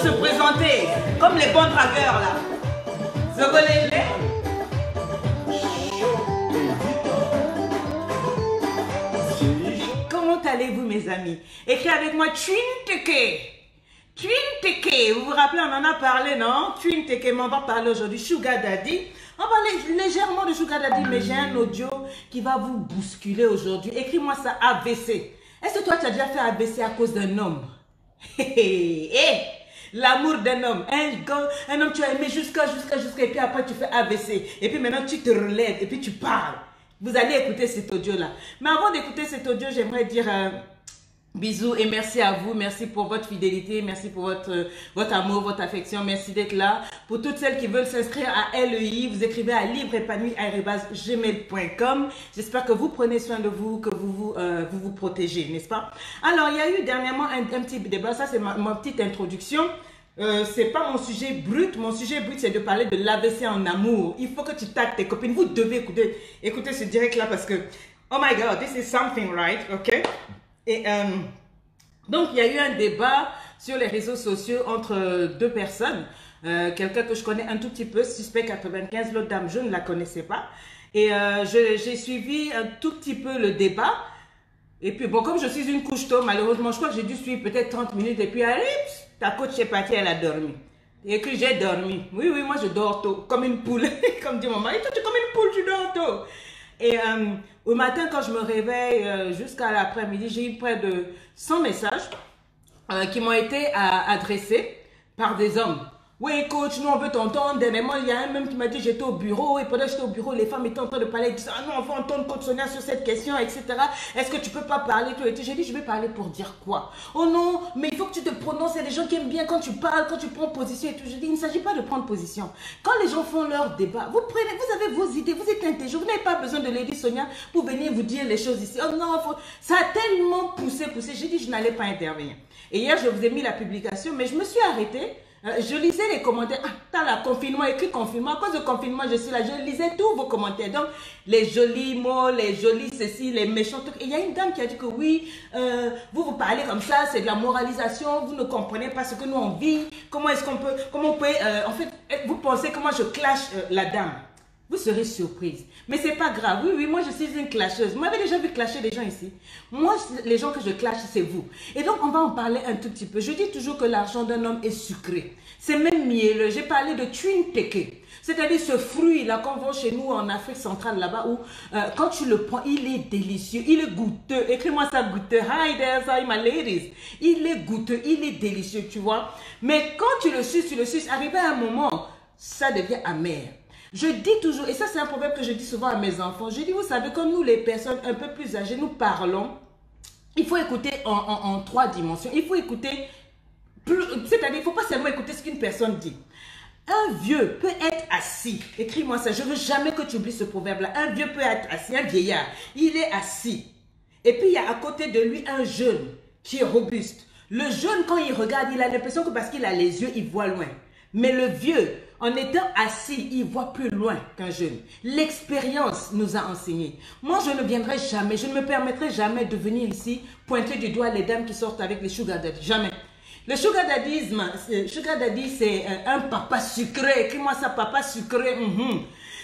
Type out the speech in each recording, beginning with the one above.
se présenter comme les bons dragueurs là. Zogolele. Comment allez-vous mes amis? Écris avec moi Twinteke. Twinteke, vous vous rappelez, on en a parlé, non? Twinteke, mais on va parler aujourd'hui Sugar Daddy. On va parler légèrement de Sugar Daddy, mais j'ai un audio qui va vous bousculer aujourd'hui. Écris-moi ça, AVC. Est-ce que toi, tu as déjà fait AVC à cause d'un homme? L'amour d'un homme. Un homme, tu as aimé jusqu'à, et puis après, tu fais AVC. Et puis maintenant, tu te relèves, et puis tu parles. Vous allez écouter cet audio-là. Mais avant d'écouter cet audio, j'aimerais dire... bisous et merci à vous, merci pour votre fidélité, merci pour votre amour, votre affection, merci d'être là. Pour toutes celles qui veulent s'inscrire à LEI, vous écrivez à libreépanoui@gmail.com. J'espère que vous prenez soin de vous, que vous vous protégez, n'est-ce pas? Alors, il y a eu dernièrement un petit débat, ça c'est ma petite introduction. C'est pas mon sujet brut c'est de parler de l'AVC en amour. Il faut que tu tagues tes copines, vous devez écouter ce direct là parce que, oh my god, this is something, right? Ok? Et donc, il y a eu un débat sur les réseaux sociaux entre deux personnes. Quelqu'un que je connais un tout petit peu, Suspect 95, l'autre dame, je ne la connaissais pas. Et j'ai suivi un tout petit peu le débat. Et puis, bon, comme je suis une couche tôt, malheureusement, je crois que j'ai dû suivre peut-être 30 minutes. Et puis, allez, ta coach est partie, elle a dormi. Et que j'ai dormi. Oui, moi, je dors tôt, comme une poule. Comme dit mon mari, toi, tu es comme une poule, tu dors tôt. Et au matin, quand je me réveille, jusqu'à l'après-midi, j'ai eu près de 100 messages qui m'ont été adressés par des hommes. Oui, coach, nous on veut t'entendre. Dernièrement, il y a un même qui m'a dit j'étais au bureau et pendant que j'étais au bureau, les femmes étaient en train de parler. Ils disaient ah non, on veut entendre coach Sonia sur cette question, etc. Est-ce que tu peux pas parler? J'ai dit je vais parler pour dire quoi? Oh non, mais il faut que tu te prononces. Il y a des gens qui aiment bien quand tu parles, quand tu prends position et tout. Je dis il ne s'agit pas de prendre position. Quand les gens font leur débat, vous avez vos idées, vous êtes intelligent. Vous n'avez pas besoin de Lady Sonia pour venir vous dire les choses ici. Oh non, ça a tellement poussé. J'ai dit je n'allais pas intervenir. Et hier, je vous ai mis la publication, mais je me suis arrêtée. Je lisais les commentaires. Ah, t'as la confinement, écrit confinement. À cause de confinement, je suis là. Je lisais tous vos commentaires. Donc, les jolis mots, les jolis ceci, les méchants trucs. Et il y a une dame qui a dit que oui, vous parlez comme ça, c'est de la moralisation. Vous ne comprenez pas ce que nous on vit. Comment est-ce qu'on peut, en fait, vous pensez que moi je clash la dame. Vous serez surprise. Mais c'est pas grave. Oui, moi je suis une clasheuse. Vous m'avez déjà vu clasher des gens ici. Moi, les gens que je clash, c'est vous. Et donc, on va en parler un tout petit peu. Je dis toujours que l'argent d'un homme est sucré. C'est même mielleux. J'ai parlé de Twinteke. C'est-à-dire ce fruit-là qu'on vend chez nous en Afrique centrale, là-bas, où quand tu le prends, il est délicieux, il est goûteux. Écris-moi ça, goûteux. Hi there, hi my ladies. Il est goûteux, il est délicieux, tu vois. Mais quand tu le suces, arrivé à un moment, ça devient amer. Je dis toujours, et ça c'est un problème que je dis souvent à mes enfants, je dis, vous savez, quand nous les personnes un peu plus âgées, nous parlons, il faut écouter en 3 dimensions. Il faut écouter, c'est-à-dire, il ne faut pas seulement écouter ce qu'une personne dit. Un vieux peut être assis, écris-moi ça, je ne veux jamais que tu oublies ce proverbe-là. Un vieux peut être assis, un vieillard, il est assis. Et puis il y a à côté de lui un jeune qui est robuste. Le jeune, quand il regarde, il a l'impression que parce qu'il a les yeux, il voit loin. Mais le vieux, en étant assis, il voit plus loin qu'un jeune. L'expérience nous a enseigné. Moi, je ne viendrai jamais, je ne me permettrai jamais de venir ici pointer du doigt les dames qui sortent avec les sugar daddy. Jamais. Le sugar daddy, c'est un papa sucré. Écris-moi ça, papa sucré.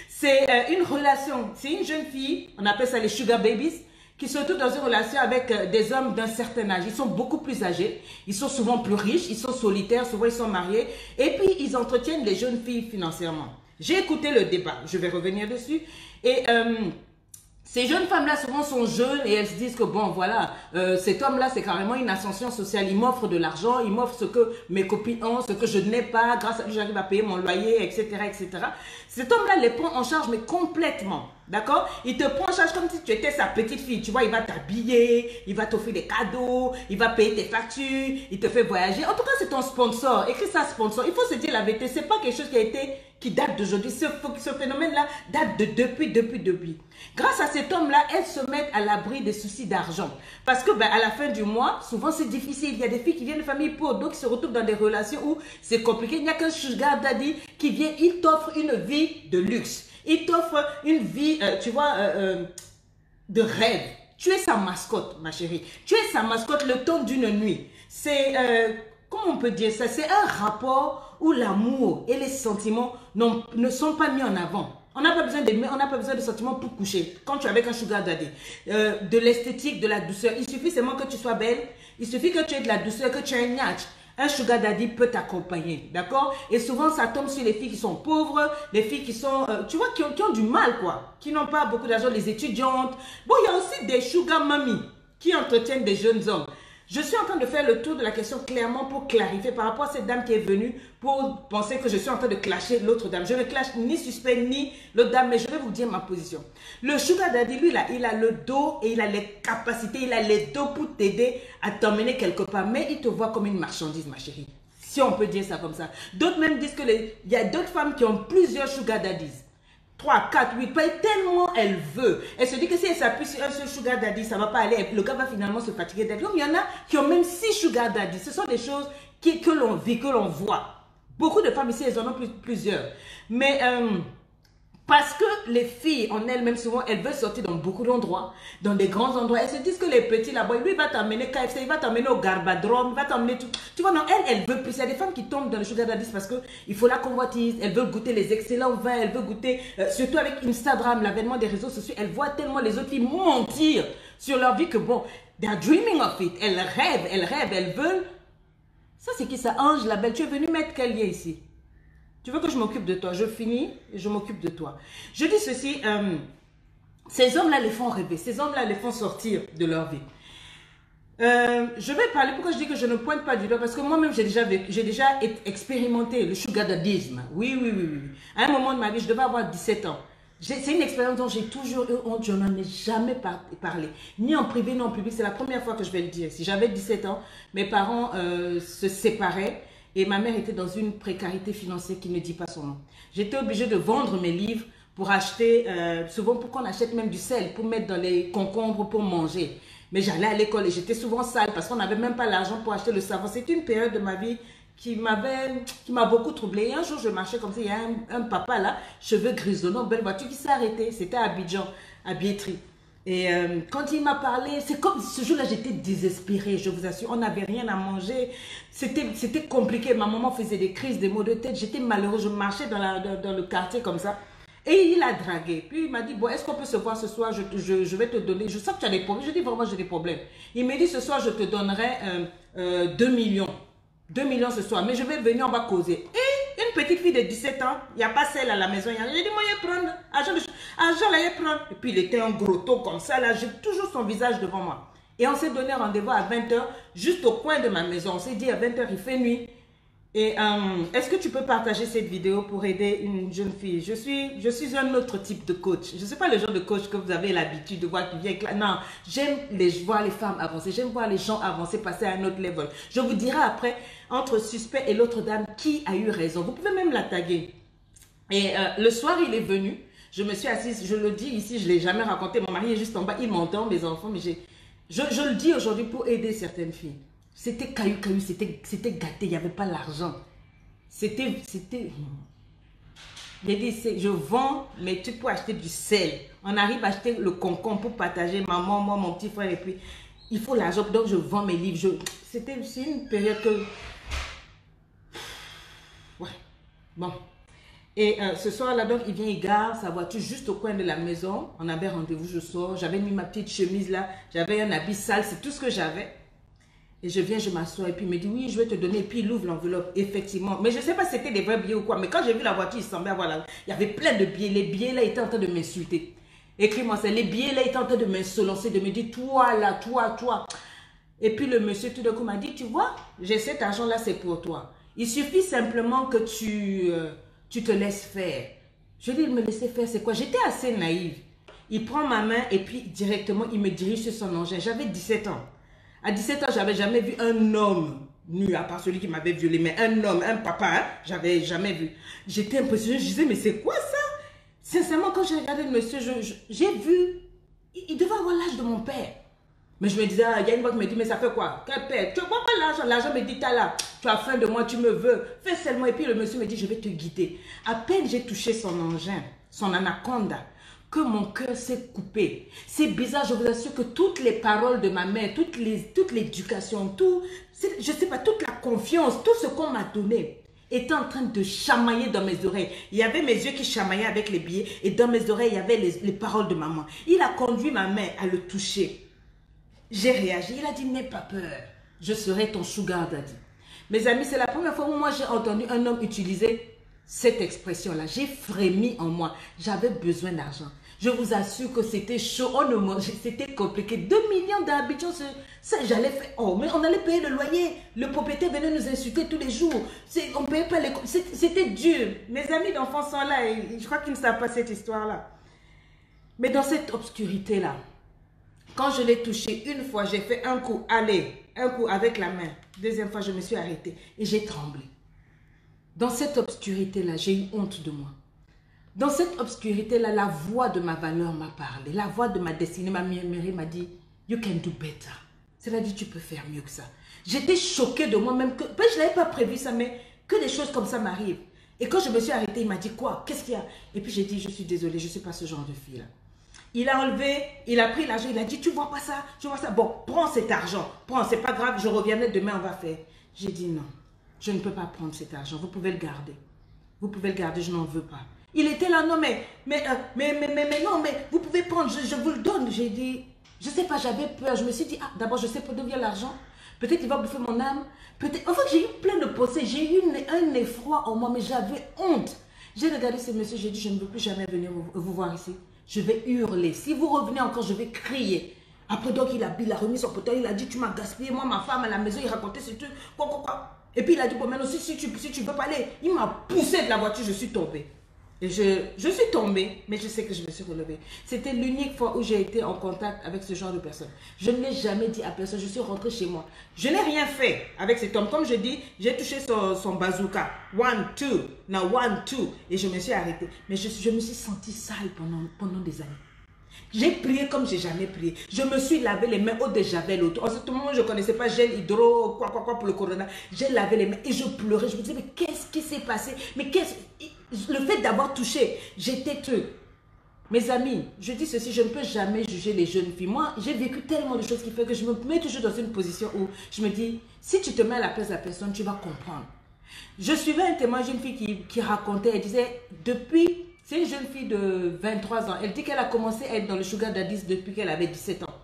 C'est une relation. C'est une jeune fille, on appelle ça les sugar babies, qui se retrouvent dans une relation avec des hommes d'un certain âge. Ils sont beaucoup plus âgés, ils sont souvent plus riches, ils sont solitaires, souvent ils sont mariés, et puis ils entretiennent les jeunes filles financièrement. J'ai écouté le débat, je vais revenir dessus, et ces jeunes femmes-là souvent sont jeunes et elles se disent que bon voilà, cet homme-là c'est carrément une ascension sociale, il m'offre de l'argent, il m'offre ce que mes copines ont, ce que je n'ai pas, grâce à lui j'arrive à payer mon loyer, etc. etc. Cet homme-là les prend en charge mais complètement, d'accord? Il te prend en charge comme si tu étais sa petite fille, tu vois, il va t'habiller, il va t'offrir des cadeaux, il va payer tes factures, il te fait voyager, en tout cas c'est ton sponsor, écris ça sponsor, il faut se dire la vérité, c'est pas quelque chose qui date d'aujourd'hui, ce phénomène-là date de depuis. Grâce à cet homme-là, elles se mettent à l'abri des soucis d'argent. Parce que à la fin du mois, souvent c'est difficile. Il y a des filles qui viennent de familles pauvres, donc ils se retrouvent dans des relations où c'est compliqué. Il n'y a qu'un sugar daddy qui vient, il t'offre une vie de luxe. Il t'offre une vie, tu vois, de rêve. Tu es sa mascotte, ma chérie. Tu es sa mascotte le temps d'une nuit. C'est... comment on peut dire ça? C'est un rapport où l'amour et les sentiments ne sont pas mis en avant. On n'a pas besoin de sentiments pour coucher. Quand tu es avec un sugar daddy, de l'esthétique, de la douceur, il suffit seulement que tu sois belle, il suffit que tu aies de la douceur, que tu aies un niache. Un sugar daddy peut t'accompagner, d'accord? Et souvent, ça tombe sur les filles qui sont pauvres, les filles qui sont, tu vois, qui ont du mal, quoi. Qui n'ont pas beaucoup d'argent, les étudiantes. Bon, il y a aussi des sugar mamies qui entretiennent des jeunes hommes. Je suis en train de faire le tour de la question clairement pour clarifier par rapport à cette dame qui est venue pour penser que je suis en train de clasher l'autre dame. Je ne clash ni suspect ni l'autre dame, mais je vais vous dire ma position. Le sugar daddy, lui, là, il a le dos et il a les capacités, il a les dos pour t'aider à t'emmener quelque part. Mais il te voit comme une marchandise, ma chérie. Si on peut dire ça comme ça. D'autres même disent qu'il y a d'autres femmes qui ont plusieurs sugar daddies. 3, 4, 8, tellement elle veut. Elle se dit que si elle s'appuie sur un seul sugar daddy, ça ne va pas aller. Le gars va finalement se fatiguer d'elle. Donc, il y en a qui ont même 6 sugar daddy. Ce sont des choses que l'on vit, que l'on voit. Beaucoup de femmes ici, elles en ont plusieurs. Mais parce que les filles en elles-mêmes, souvent, elles veulent sortir dans beaucoup d'endroits, dans des grands endroits. Elles se disent que les petits là-bas, lui, il va t'emmener KFC, il va t'emmener au Garbadrome, il va t'emmener tout. Tu vois, non, elle veut plus. Il y a des femmes qui tombent dans le sugar daddy parce qu'il faut la convoitise. Elles veulent goûter les excellents vins, elles veulent goûter, surtout avec Instagram, l'avènement des réseaux sociaux, elles voient tellement les autres filles mentir sur leur vie que bon, they're dreaming of it. Elles rêvent, elles veulent. Ça, c'est qui ça? Ange, la belle, tu es venue mettre quel lien ici? Tu veux que je m'occupe de toi? Je finis et je m'occupe de toi. Je dis ceci, ces hommes-là les font rêver, ces hommes-là les font sortir de leur vie. Je vais parler, pourquoi je dis que je ne pointe pas du doigt, parce que moi-même j'ai déjà expérimenté le sugar daddisme. Oui. À un moment de ma vie, je devais avoir 17 ans. C'est une expérience dont j'ai toujours eu honte, je n'en ai jamais parlé. Ni en privé, ni en public, c'est la première fois que je vais le dire. Si j'avais 17 ans, mes parents se séparaient. Et ma mère était dans une précarité financière qui ne dit pas son nom. J'étais obligée de vendre mes livres pour acheter, souvent pour qu'on achète même du sel, pour mettre dans les concombres pour manger. Mais j'allais à l'école et j'étais souvent sale parce qu'on n'avait même pas l'argent pour acheter le savon. C'était une période de ma vie qui m'a beaucoup troublée. Et un jour, je marchais comme ça, il y a un papa là, cheveux grisonnants, belle voiture, qui s'est arrêté. C'était à Abidjan, à Biétry. Et quand il m'a parlé, c'est comme ce jour-là, j'étais désespérée, je vous assure. On n'avait rien à manger. C'était compliqué. Ma maman faisait des crises, des maux de tête. J'étais malheureuse. Je marchais dans le quartier comme ça. Et il a dragué. Puis il m'a dit, bon, est-ce qu'on peut se voir ce soir? Je vais te donner. Je sens que tu as des problèmes. Je dis vraiment, j'ai des problèmes. Il me dit, ce soir, je te donnerai 2 millions. 2 millions ce soir. Mais je vais venir, on va causer. Et une petite fille de 17 ans, il n'y a pas celle à la maison. J'ai dit, moi, je vais prendre argent là, je vais prendre. Et puis, il était un gros taux comme ça, là. J'ai toujours son visage devant moi. Et on s'est donné rendez-vous à 20 h, juste au coin de ma maison. On s'est dit, à 20 h, il fait nuit. Et est-ce que tu peux partager cette vidéo pour aider une jeune fille? Je suis un autre type de coach. Je ne suis pas le genre de coach que vous avez l'habitude de voir qui vient éclater. Non, j'aime voir les femmes avancer. J'aime voir les gens avancer, passer à un autre level. Je vous dirai après, entre suspect et l'autre dame, qui a eu raison. Vous pouvez même la taguer. Et le soir, il est venu. Je me suis assise, je le dis ici, je ne l'ai jamais raconté. Mon mari est juste en bas, il m'entend, mes enfants. Mais je le dis aujourd'hui pour aider certaines filles. C'était caillou, c'était gâté, il n'y avait pas l'argent. J'ai dit, je vends, mais tu peux acheter du sel. On arrive à acheter le concombre pour partager, maman, moi, mon petit frère, et puis il faut l'argent, donc je vends mes livres. C'est une période que... Ouais, bon. Et ce soir-là, donc, il vient, il gare sa voiture juste au coin de la maison. On avait rendez-vous, je sors, j'avais mis ma petite chemise là, j'avais un habit sale, c'est tout ce que j'avais. Et je viens, je m'assois et puis il me dit, oui, je vais te donner. Et puis il ouvre l'enveloppe, effectivement. Mais je ne sais pas si c'était des vrais billets ou quoi. Mais quand j'ai vu la voiture, il semblait avoir là. Il y avait plein de billets. Les billets là étaient en train de m'insulter. Écris-moi ça. Les billets là étaient en train de m'insolencer, de me dire, toi là, toi. Et puis le monsieur tout d'un coup m'a dit, tu vois, j'ai cet argent là, c'est pour toi. Il suffit simplement que tu te laisses faire. Je lui ai dit, me laisser faire, c'est quoi? J'étais assez naïve. Il prend ma main et puis directement, il me dirige sur son engin. J'avais 17 ans. À 17 ans, je n'avais jamais vu un homme nu, à part celui qui m'avait violé, mais un homme, un papa, hein, j'avais jamais vu. J'étais impressionnée, je disais, mais c'est quoi ça? Sincèrement, quand j'ai regardé le monsieur, j'ai vu, il devait avoir l'âge de mon père. Mais je me disais, il y a une voix qui me dit, mais ça fait quoi? Quel père? Tu ne vois pas l'argent? L'argent me dit, t'as là, tu as faim de moi, tu me veux, fais seulement. Et puis le monsieur me dit, je vais te guider. À peine j'ai touché son engin, son anaconda, que mon cœur s'est coupé. C'est bizarre, je vous assure que toutes les paroles de ma mère, toute l'éducation, tout, je sais pas, toute la confiance, tout ce qu'on m'a donné était en train de chamailler dans mes oreilles. Il y avait mes yeux qui chamaillaient avec les billets et dans mes oreilles, il y avait les paroles de maman. Il a conduit ma mère à le toucher. J'ai réagi, il a dit, n'aie pas peur, je serai ton sugar daddy. Mes amis, c'est la première fois où moi j'ai entendu un homme utiliser cette expression-là. J'ai frémi en moi, j'avais besoin d'argent. Je vous assure que c'était chaud, c'était compliqué. 2 millions d'habitants, j'allais faire, oh, mais on allait payer le loyer. Le propriétaire venait nous insulter tous les jours. On ne payait pas les... C'était dur. Mes amis d'enfance sont là et je crois qu'ils ne savent pas cette histoire-là. Mais dans cette obscurité-là, quand je l'ai touché, une fois, j'ai fait un coup, un coup avec la main. Deuxième fois, je me suis arrêtée et j'ai tremblé. Dans cette obscurité-là, j'ai eu honte de moi. Dans cette obscurité-là, la voix de ma valeur m'a parlé. La voix de ma destinée m'a murmuré, m'a dit, you can do better. C'est-à-dire, tu peux faire mieux que ça. J'étais choquée de moi-même. Je n'avais pas prévu ça, mais que des choses comme ça m'arrivent. Et quand je me suis arrêtée, il m'a dit, quoi? Qu'est-ce qu'il y a? Et puis j'ai dit, je suis désolée, je ne suis pas ce genre de fille-là. Il a enlevé, il a pris l'argent, il a dit, tu vois pas ça? Tu vois ça? Bon, prends cet argent. Prends, c'est pas grave, je reviendrai demain, on va faire. J'ai dit, non, je ne peux pas prendre cet argent. Vous pouvez le garder. Vous pouvez le garder, je n'en veux pas. Il était là, non, mais non, mais vous pouvez prendre, je vous le donne. J'ai dit, je sais pas, j'avais peur. Je me suis dit, ah, d'abord, je sais pas d'où vient l'argent. Peut-être qu'il va bouffer mon âme. Peut-être, enfin, j'ai eu plein de pensées. J'ai eu un effroi en moi, mais j'avais honte. J'ai regardé ce monsieur, j'ai dit, je ne veux plus jamais venir vous voir ici. Je vais hurler. Si vous revenez encore, je vais crier. Après, donc, il a remis son fauteuil, il a dit, tu m'as gaspillé. Moi, ma femme à la maison, il racontait ce truc. Quoi. Et puis, il a dit, bon, maintenant, si tu veux pas aller, il m'a poussé de la voiture, je suis tombée. Et je suis tombée, mais je sais que je me suis relevée. C'était l'unique fois où j'ai été en contact avec ce genre de personne. Je ne l'ai jamais dit à personne, je suis rentrée chez moi. Je n'ai rien fait avec cet homme. Comme je dis, j'ai touché son bazooka. 1, 2, now 1, 2. Et je me suis arrêtée. Mais je me suis sentie sale pendant des années. J'ai prié comme j'ai jamais prié. Je me suis lavé les mains au de Javel. En ce moment, je ne connaissais pas gel hydro, quoi pour le corona. J'ai lavé les mains et je pleurais. Je me disais, mais qu'est-ce qui s'est passé? Mais le fait d'avoir touché, j'étais truc. Mes amis, je dis ceci, je ne peux jamais juger les jeunes filles. Moi, j'ai vécu tellement de choses qui font que je me mets toujours dans une position où je me dis, si tu te mets à la place de la personne, tu vas comprendre. Je suivais un témoin d'une fille qui racontait, elle disait, depuis... C'est une jeune fille de 23 ans. Elle dit qu'elle a commencé à être dans le sugar daddy depuis qu'elle avait 17 ans.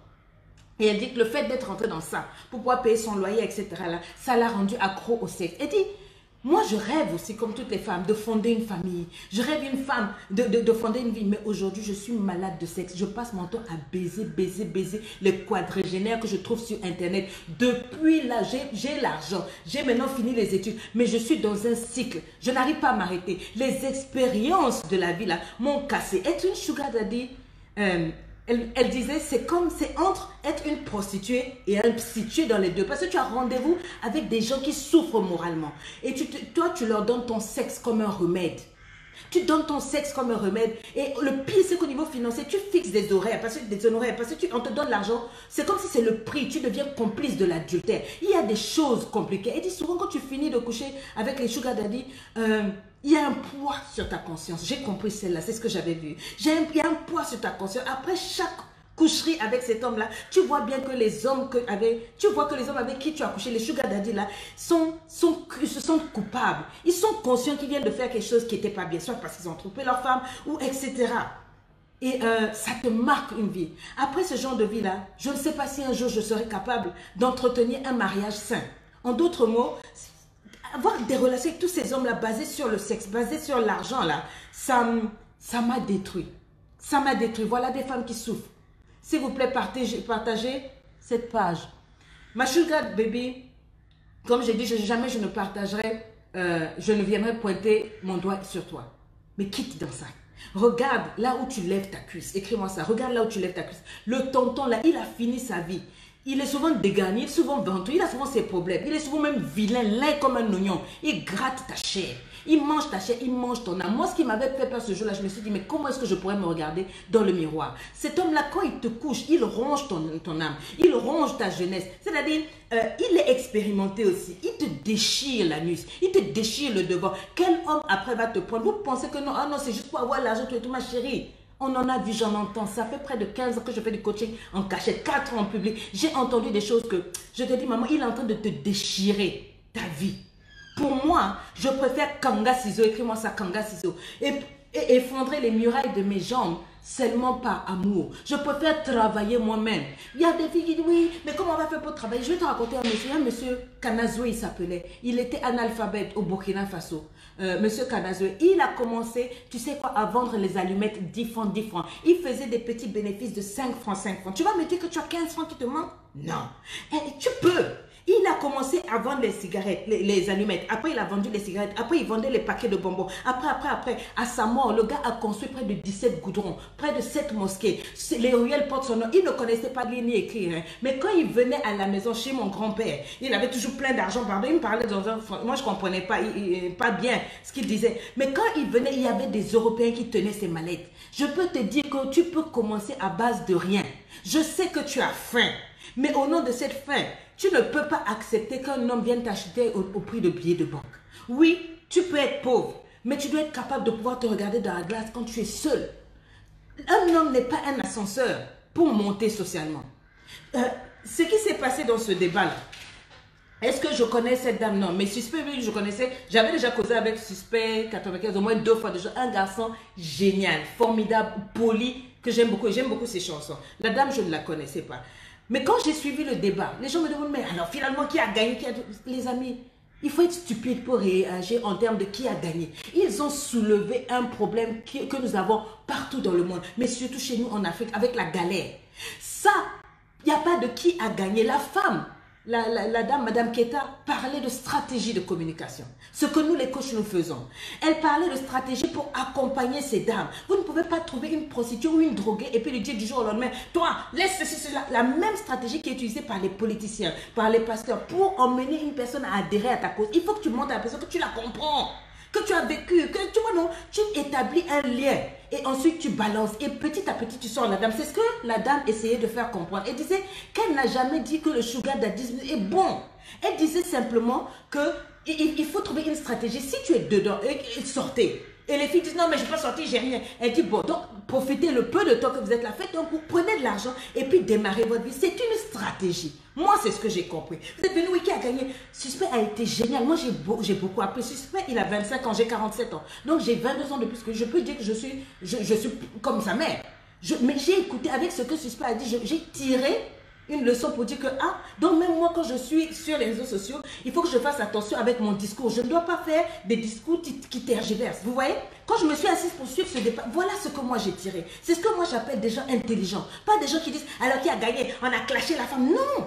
Et elle dit que le fait d'être rentrée dans ça, pour pouvoir payer son loyer, etc., là, ça l'a rendue accro au sexe. Elle dit, moi je rêve aussi, comme toutes les femmes, de fonder une famille. Je rêve une femme, de fonder une vie. Mais aujourd'hui, je suis malade de sexe. Je passe mon temps à baiser les quadragénaires que je trouve sur Internet. Depuis là, j'ai l'argent. J'ai maintenant fini les études. Mais je suis dans un cycle. Je n'arrive pas à m'arrêter. Les expériences de la vie là m'ont cassé. Être une sugar daddy, elle disait, c'est entre être une prostituée et un situé dans les deux. Parce que tu as rendez-vous avec des gens qui souffrent moralement. Et toi, tu leur donnes ton sexe comme un remède. Tu donnes ton sexe comme un remède. Et le pire, c'est qu'au niveau financier, tu fixes des horaires. Parce que on te donne l'argent. C'est comme si c'est le prix. Tu deviens complice de l'adultère. Il y a des choses compliquées. Et dit souvent, quand tu finis de coucher avec les sugar daddy, il y a un poids sur ta conscience. J'ai compris celle-là, c'est ce que j'avais vu. Il y a un poids sur ta conscience. Après chaque coucherie avec cet homme-là, tu vois bien que les hommes avec qui tu as couché, les sugar daddy là, se sentent coupables. Ils sont conscients qu'ils viennent de faire quelque chose qui n'était pas bien, soit parce qu'ils ont trompé leur femme, ou etc. Et ça te marque une vie. Après ce genre de vie-là, je ne sais pas si un jour je serai capable d'entretenir un mariage sain. En d'autres mots, avoir des relations avec tous ces hommes-là basés sur le sexe, basés sur l'argent, là, ça m'a détruit. Ça m'a détruit. Voilà des femmes qui souffrent. S'il vous plaît, partagez cette page. Ma sugar baby, comme j'ai dit, jamais je ne partagerai, je ne viendrai pointer mon doigt sur toi. Mais quitte dans ça. Regarde là où tu lèves ta cuisse. Écris-moi ça. Regarde là où tu lèves ta cuisse. Le tonton là, il a fini sa vie. Il est souvent dégagné, il est souvent venteux, il a souvent ses problèmes. Il est souvent même vilain, laid comme un oignon. Il gratte ta chair. Il mange ta chair, il mange ton âme. Moi, ce qui m'avait fait peur ce jour-là, je me suis dit, mais comment est-ce que je pourrais me regarder dans le miroir? Cet homme-là, quand il te couche, il ronge ton âme. Il ronge ta jeunesse. C'est-à-dire, il est expérimenté aussi. Il te déchire l'anus. Il te déchire le devant. Quel homme après va te prendre? Vous pensez que non, ah non, c'est juste pour avoir l'argent, tout et tout, ma chérie. On en a vu, j'en entends. Ça fait près de 15 ans que je fais du coaching en cachette, 4 ans en public. J'ai entendu des choses que je te dis, maman, il est en train de te déchirer ta vie. Pour moi, je préfère Kanga Ciseaux, écris-moi ça, Kanga Ciseaux, et effondrer les murailles de mes jambes seulement par amour. Je préfère travailler moi-même. Il y a des filles qui disent, oui, mais comment on va faire pour travailler? Je vais te raconter un monsieur Kanazoué, il s'appelait. Il était analphabète au Burkina Faso. Monsieur Kanazoué, il a commencé, tu sais quoi, à vendre les allumettes 10 francs, 10 francs. Il faisait des petits bénéfices de 5 francs, 5 francs. Tu vas me dire que tu as 15 francs qui te manquent? Non. Tu peux. Il a commencé à vendre les cigarettes, les allumettes. Après, il a vendu les cigarettes. Après, il vendait les paquets de bonbons. Après, à sa mort, le gars a construit près de 17 goudrons, près de 7 mosquées. Les ruelles portent son nom. Il ne connaissait pas lire ni écrire. Hein. Mais quand il venait à la maison chez mon grand-père, il avait toujours plein d'argent. Pardon, il me parlait dans un... Moi, je ne comprenais pas bien ce qu'il disait. Mais quand il venait, il y avait des Européens qui tenaient ses mallettes. Je peux te dire que tu peux commencer à base de rien. Je sais que tu as faim. Mais au nom de cette faim, tu ne peux pas accepter qu'un homme vienne t'acheter au prix de billets de banque. Oui, tu peux être pauvre, mais tu dois être capable de pouvoir te regarder dans la glace quand tu es seul. Un homme n'est pas un ascenseur pour monter socialement. Ce qui s'est passé dans ce débat-là, est-ce que je connais cette dame? Non, mais Suspect, oui, je connaissais. J'avais déjà causé avec Suspect 95, au moins 2 fois déjà. Un garçon génial, formidable, poli, que j'aime beaucoup. Et j'aime beaucoup ses chansons. La dame, je ne la connaissais pas. Mais quand j'ai suivi le débat, les gens me demandent, mais alors finalement, qui a gagné? Les amis, il faut être stupide pour réagir en termes de qui a gagné. Ils ont soulevé un problème que nous avons partout dans le monde, mais surtout chez nous en Afrique, avec la galère. Ça, il n'y a pas de qui a gagné. La femme, la dame, Madame Keita, parlait de stratégie de communication. Ce que nous, les coachs, nous faisons. Elle parlait de stratégie pour accompagner ces dames. Vous ne pouvez pas trouver une prostituée ou une droguée et puis lui dire du jour au lendemain, toi, laisse ceci, cela. La même stratégie qui est utilisée par les politiciens, par les pasteurs, pour emmener une personne à adhérer à ta cause. Il faut que tu montres à la personne que tu la comprends, que tu as vécu, que tu vois, non, tu établis un lien et ensuite tu balances et petit à petit tu sors la dame. C'est ce que la dame essayait de faire comprendre. Elle disait qu'elle n'a jamais dit que le sugar daddy est bon. Elle disait simplement que il faut trouver une stratégie. Si tu es dedans, sortez. Et les filles disent non mais je ne peux pas sortir, j'ai rien. Elle dit bon, donc profitez le peu de temps que vous êtes là, faites donc vous prenez de l'argent et puis démarrez votre vie. C'est une stratégie. Moi c'est ce que j'ai compris. Vous êtes venu, oui, qui a gagné? Suspect a été génial. Moi j'ai beaucoup appris. Suspect il a 25 ans, j'ai 47 ans. Donc j'ai 22 ans de plus que je peux dire que je suis comme sa mère. Mais j'ai écouté avec ce que Suspect a dit, j'ai tiré une leçon pour dire que, donc même moi quand je suis sur les réseaux sociaux, il faut que je fasse attention avec mon discours. Je ne dois pas faire des discours qui tergiversent. Vous voyez, quand je me suis assise pour suivre ce débat, voilà ce que moi j'ai tiré. C'est ce que moi j'appelle des gens intelligents. Pas des gens qui disent, alors qui a gagné, on a clashé la femme. Non,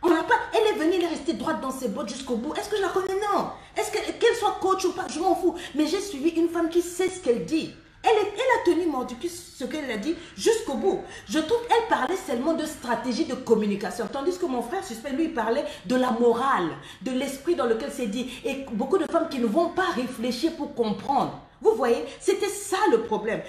on n'a pas, elle est venue, elle est restée droite dans ses bottes jusqu'au bout. Est-ce que je la connais? Non. Est-ce qu'elle soit coach ou pas, je m'en fous. Mais j'ai suivi une femme qui sait ce qu'elle dit. Elle a tenu mordicus ce qu'elle a dit jusqu'au bout. Je trouve qu'elle parlait seulement de stratégie de communication. Tandis que mon frère Suspect, lui, parlait de la morale, de l'esprit dans lequel c'est dit. Et beaucoup de femmes qui ne vont pas réfléchir pour comprendre. Vous voyez, c'était ça le problème.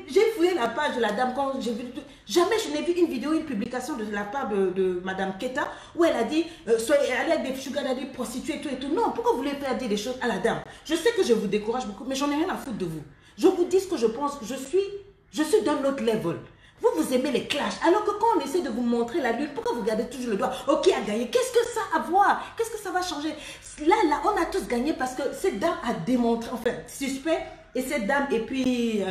J'ai fouillé la page de la dame quand j'ai vu... Jamais je n'ai vu une vidéo, une publication de la part de Madame Keita où elle a dit, soyez allez avec des sugar daddy, prostituées, tout et tout. Non, pourquoi vous voulez faire dire des choses à la dame? Je sais que je vous décourage beaucoup, mais j'en ai rien à foutre de vous. Je vous dis ce que je pense, je suis d'un autre level. Vous aimez les clashs, alors que quand on essaie de vous montrer la lutte, pourquoi vous gardez toujours le doigt? Ok, a gagné, qu'est-ce que ça a à voir? Qu'est-ce que ça va changer? Là, on a tous gagné parce que cette dame a démontré, enfin, Suspect et cette dame et puis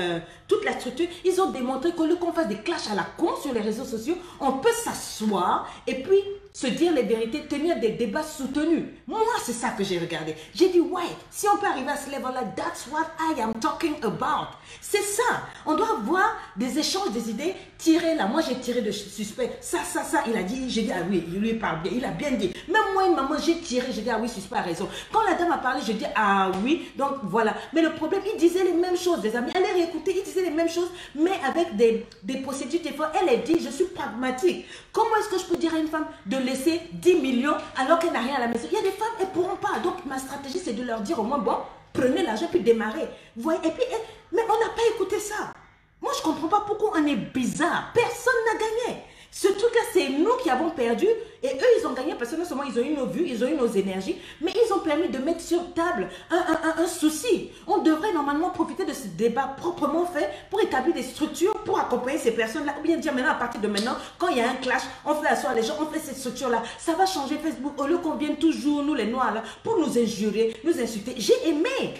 toute la structure, ils ont démontré qu'au lieu qu'on fasse des clashs à la con sur les réseaux sociaux, on peut s'asseoir et puis se dire les vérités, tenir des débats soutenus. Moi, c'est ça que j'ai regardé. J'ai dit, ouais, si on peut arriver à ce level-là, that's what I am talking about. C'est ça. On doit avoir des échanges, des idées, tirer là. Moi, j'ai tiré de Suspect. Ça, il a dit, j'ai dit, ah oui, il lui parle bien, il a bien dit. Même moi, une maman, j'ai tiré, j'ai dit, ah oui, Suspect a raison. Quand la dame a parlé, j'ai dit, ah oui, donc voilà. Mais le problème, il disait les mêmes choses, les amis. Allez réécouter, il disait les mêmes choses, mais avec des procédures, des fois, elle a dit, je suis pragmatique. Comment est-ce que je peux dire à une femme de laisser 10 millions alors qu'elle n'a rien à la maison? Il y a des femmes, elles ne pourront pas. Donc, ma stratégie, c'est de leur dire au moins, bon, prenez l'argent puis démarrez. Vous voyez? Et puis, mais on n'a pas écouté ça. Moi, je ne comprends pas pourquoi on est bizarre. Personne n'a gagné. Ce truc-là, c'est nous qui avons perdu et eux, ils ont gagné parce que non seulement ils ont eu nos vues, ils ont eu nos énergies, mais ils ont permis de mettre sur table un souci. On devrait normalement profiter de ce débat proprement fait pour établir des structures pour accompagner ces personnes-là. Ou bien dire maintenant, à partir de maintenant, quand il y a un clash, on fait asseoir les gens, on fait cette structure-là. Ça va changer Facebook au lieu qu'on vienne toujours, nous les Noirs, là, pour nous injurer, nous insulter. J'ai aimé,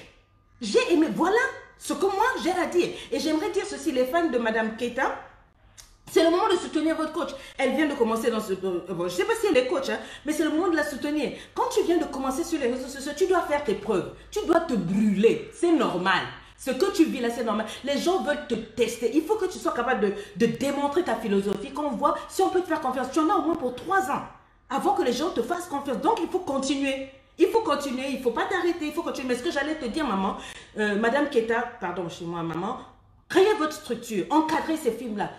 voilà ce que moi j'ai à dire. Et j'aimerais dire ceci, les fans de Madame Keita, c'est le moment de soutenir votre coach. Elle vient de commencer dans ce... Bon, je ne sais pas si elle est coach, hein, mais c'est le moment de la soutenir. Quand tu viens de commencer sur les réseaux sociaux, tu dois faire tes preuves. Tu dois te brûler. C'est normal. Ce que tu vis là, c'est normal. Les gens veulent te tester. Il faut que tu sois capable de démontrer ta philosophie. Qu'on voit si on peut te faire confiance. Tu en as au moins pour 3 ans avant que les gens te fassent confiance. Donc, il faut continuer. Il faut continuer. Il ne faut pas t'arrêter. Il faut continuer. Mais ce que j'allais te dire, maman, Madame Keita, pardon, chez moi, maman, créez votre structure. Encadrez ces films-là.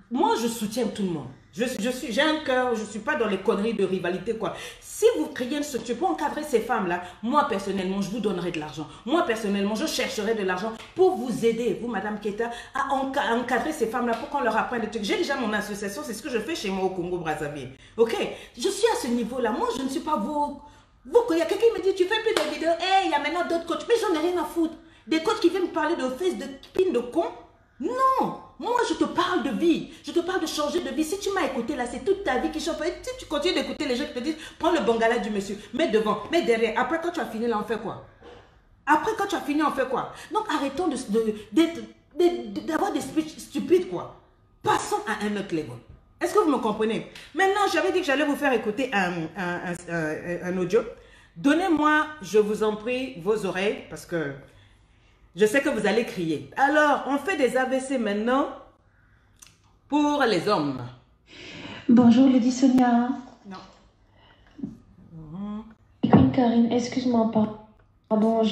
Moi, je soutiens tout le monde. J'ai un cœur, je ne suis pas dans les conneries de rivalité, quoi. Si vous créez une structure pour encadrer ces femmes-là, moi, personnellement, je vous donnerai de l'argent. Moi, personnellement, je chercherai de l'argent pour vous aider, vous, Madame Keita, à encadrer ces femmes-là pour qu'on leur apprenne des trucs. J'ai déjà mon association, c'est ce que je fais chez moi au Congo-Brazzaville. Ok? Je suis à ce niveau-là. Moi, je ne suis pas vos... Il y a quelqu'un qui me dit, tu fais plus de vidéos, hey, il y a maintenant d'autres coachs. Mais j'en ai rien à foutre. Des coachs qui viennent me parler de fesses, de pines, de cons. Non, moi je te parle de vie, je te parle de changer de vie. Si tu m'as écouté là, c'est toute ta vie qui change. Si tu continues d'écouter les gens qui te disent, prends le bangala du monsieur, mets devant, mets derrière. Après quand tu as fini là, on fait quoi? Après quand tu as fini, on fait quoi? Donc arrêtons d'avoir des speeches stupides, quoi. Passons à un autre level. Est-ce que vous me comprenez? Maintenant, j'avais dit que j'allais vous faire écouter un audio. Donnez-moi, je vous en prie, vos oreilles, parce que je sais que vous allez crier. Alors, on fait des AVC maintenant pour les hommes. Bonjour Lady Sonia. Non. Queen Karine, excuse-moi, pardon,